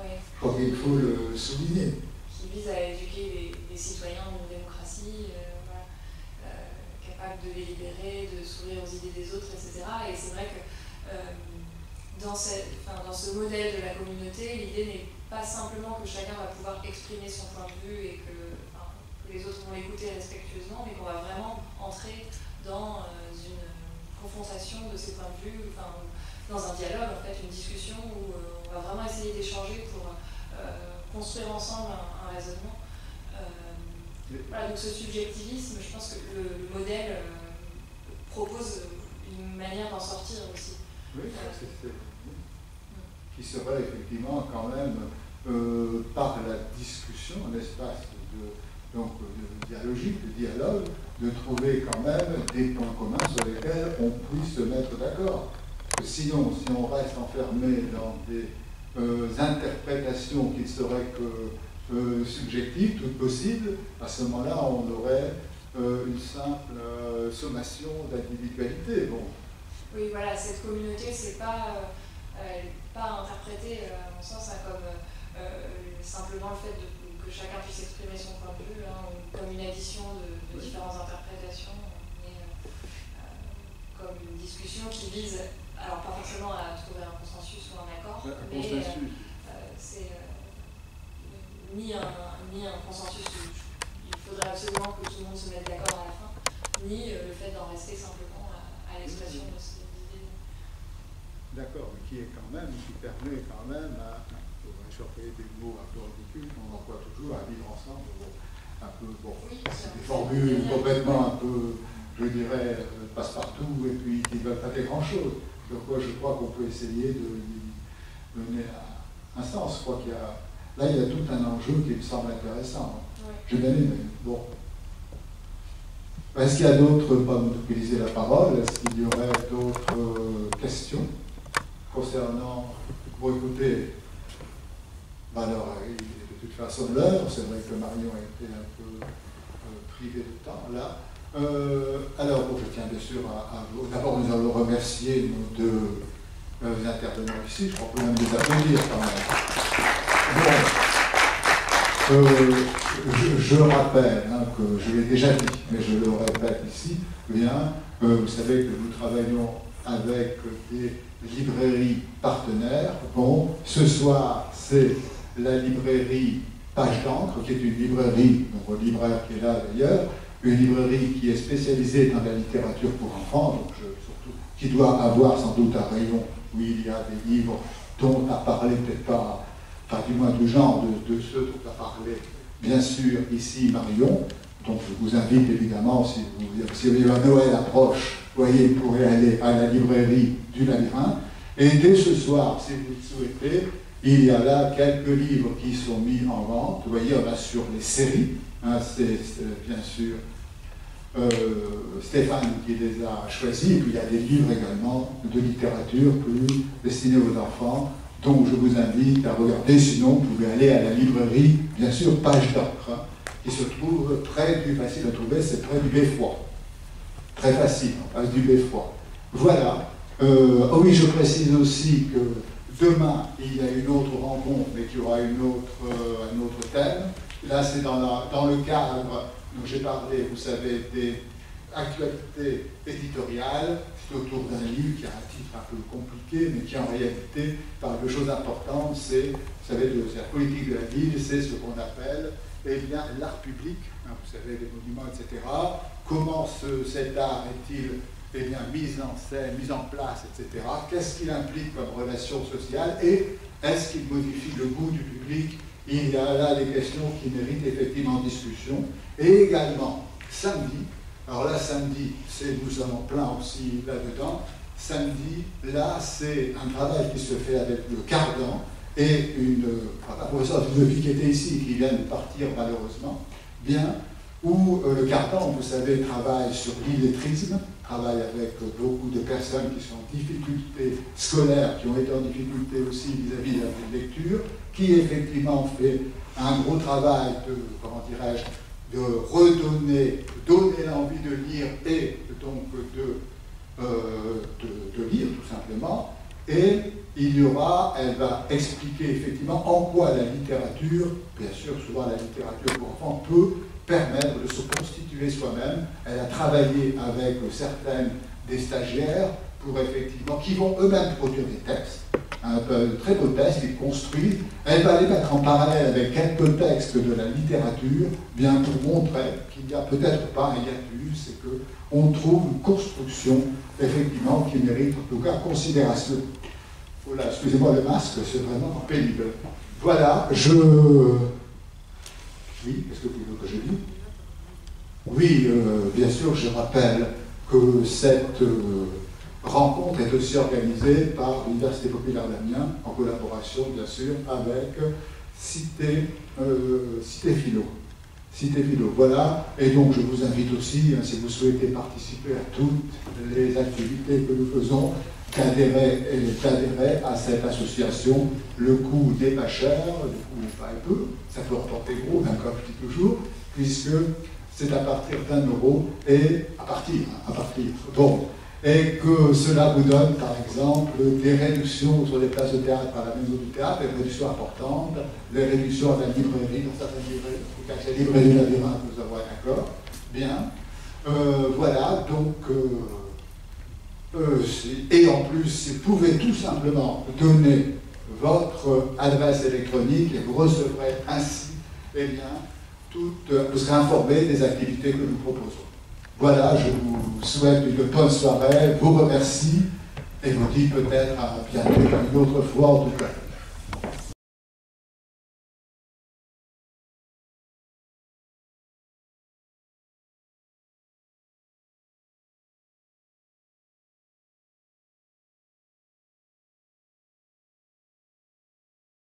Oui. Je crois qu'il faut le souligner. Qui vise à éduquer les citoyens d'une démocratie, voilà, capable de les libérer, de s'ouvrir aux idées des autres, etc. Et c'est vrai que dans ce modèle de la communauté, l'idée n'est pas simplement que chacun va pouvoir exprimer son point de vue et que les autres vont l'écouter respectueusement, mais qu'on va vraiment entrer dans une confrontation de ces points de vue, dans un dialogue, en fait, une discussion où on va vraiment essayer d'échanger pour construire ensemble un raisonnement. Voilà, donc ce subjectivisme, je pense que le modèle propose une manière d'en sortir aussi. Oui, qui serait effectivement quand même par la discussion, un espace dialogique, de dialogue, de trouver quand même des points communs sur lesquels on puisse se mettre d'accord. Parce que sinon, si on reste enfermé dans des interprétations qui ne seraient que subjectives, toutes possibles, à ce moment-là, on aurait une simple sommation d'individualité. Bon. Oui, voilà, cette communauté, c'est pas interprété, à mon sens, comme simplement le fait que chacun puisse exprimer son point de vue, comme une addition de différentes interprétations, mais comme une discussion qui vise, alors pas forcément à trouver un consensus ou un accord, mais c'est ni un consensus où il faudrait absolument que tout le monde se mette d'accord à la fin, ni le fait d'en rester simplement à l'expression de ces idées. D'accord, mais qui permet quand même je vais employer des mots un peu ridicules qu'on emploie toujours, à vivre ensemble, c'est des formules complètement un peu, je dirais, passe-partout, et puis qui ne veulent pas dire grand-chose. Donc je crois qu'on peut essayer de lui donner un sens. Je crois qu'il y a, là, il y a tout un enjeu qui me semble intéressant. Oui. J'ai bien aimé. Bon. Est-ce qu'il y a d'autres, pas monopoliser la parole, est-ce qu'il y aurait d'autres questions concernant, bon écoutez, alors il est de toute façon l'heure, c'est vrai que Marion a été un peu privée de temps là. Alors bon, je tiens bien sûr à vous, d'abord nous allons remercier nos deux intervenants ici, je crois qu'on peut même les applaudir quand même. Bon. Je rappelle que je l'ai déjà dit, mais je le répète ici, bien, vous savez que nous travaillons avec des librairies partenaires. Bon, ce soir, c'est la librairie Page d'encre, qui est une librairie, donc un libraire qui est là d'ailleurs, une librairie qui est spécialisée dans la littérature pour enfants, donc surtout, qui doit avoir sans doute un rayon où il y a des livres dont a parlé peut-être pas, enfin du moins du genre de ceux dont a parlé bien sûr ici Marion. Donc je vous invite évidemment, si Noël approche, vous voyez, vous pourrez aller à la librairie du Labyrinthe. Et dès ce soir, si vous le souhaitez, il y a là quelques livres qui sont mis en vente. Vous voyez, on a sur les séries, c'est bien sûr Stéphane qui les a choisis. Et puis il y a des livres également de littérature plus destinés aux enfants, dont je vous invite à regarder. Sinon, vous pouvez aller à la librairie, bien sûr, Page d'encre, qui se trouve près du, facile à trouver, c'est près du Beffroi. Très facile, en face du Beffroi. Voilà. Oh oui, je précise aussi que demain, il y a une autre rencontre, mais qui aura un autre thème. Là, c'est dans le cadre, dont j'ai parlé, vous savez, des actualité éditoriale, c'est autour d'un livre qui a un titre un peu compliqué, mais qui en réalité parle de choses importantes. C'est, vous savez, c'est la politique de la ville, c'est ce qu'on appelle bien, l'art public, hein, vous savez, les monuments, etc. Comment cet art est-il bien, mis en scène, mis en place, etc. Qu'est-ce qu'il implique comme relation sociale et est-ce qu'il modifie le goût du public? Il y a là des questions qui méritent effectivement discussion. Et également, samedi, alors là, samedi, nous sommes en plein aussi là-dedans. Samedi, là, c'est un travail qui se fait avec le Cardan et un professeur de philosophie qui était ici, qui vient de partir malheureusement, bien, où le Cardan, vous savez, travaille sur l'illettrisme, travaille avec beaucoup de personnes qui sont en difficulté scolaire, qui ont été en difficulté aussi vis-à-vis de la lecture, qui effectivement fait un gros travail de, comment dirais-je, de redonner, donner l'envie de lire et donc de lire tout simplement. Et elle va expliquer effectivement en quoi la littérature, bien sûr souvent la littérature pour enfants, peut permettre de se constituer soi-même. Elle a travaillé avec certaines des stagiaires pour effectivement, qui vont eux-mêmes produire des textes, de très beaux textes qu'ils construisent. Elle va les mettre en parallèle avec quelques textes de la littérature, bien pour montrer qu'il n'y a peut-être pas un hiatus et qu'on trouve une construction effectivement qui mérite en tout cas considération. Voilà, excusez-moi le masque, c'est vraiment pénible. Voilà, oui, qu'est-ce que vous voulez que je dise? Oui, bien sûr, je rappelle que cette rencontre est aussi organisée par l'Université populaire d'Amiens, en collaboration, bien sûr, avec Cité Philo. Cité Philo, voilà. Et donc, je vous invite aussi, hein, si vous souhaitez participer à toutes les activités que nous faisons, d'adhérer à cette association. Le coût n'est pas cher, le coût n'est pas un peu, ça peut rapporter gros, même comme je dis toujours, puisque c'est à partir d'1 € et à partir, bon, et que cela vous donne, par exemple, des réductions sur les places de théâtre à la maison du théâtre, des réductions importantes, des réductions à la librairie, dans certaines librairies, en tout cas, c'est la librairie de Labyrinthe, nous avons un accord, bien, voilà, donc, et en plus, vous pouvez tout simplement donner votre adresse électronique et vous recevrez ainsi, eh bien, vous serez informé des activités que nous proposons. Voilà, je vous souhaite une bonne soirée, vous remercie et vous dis peut-être à bientôt une autre fois en tout cas.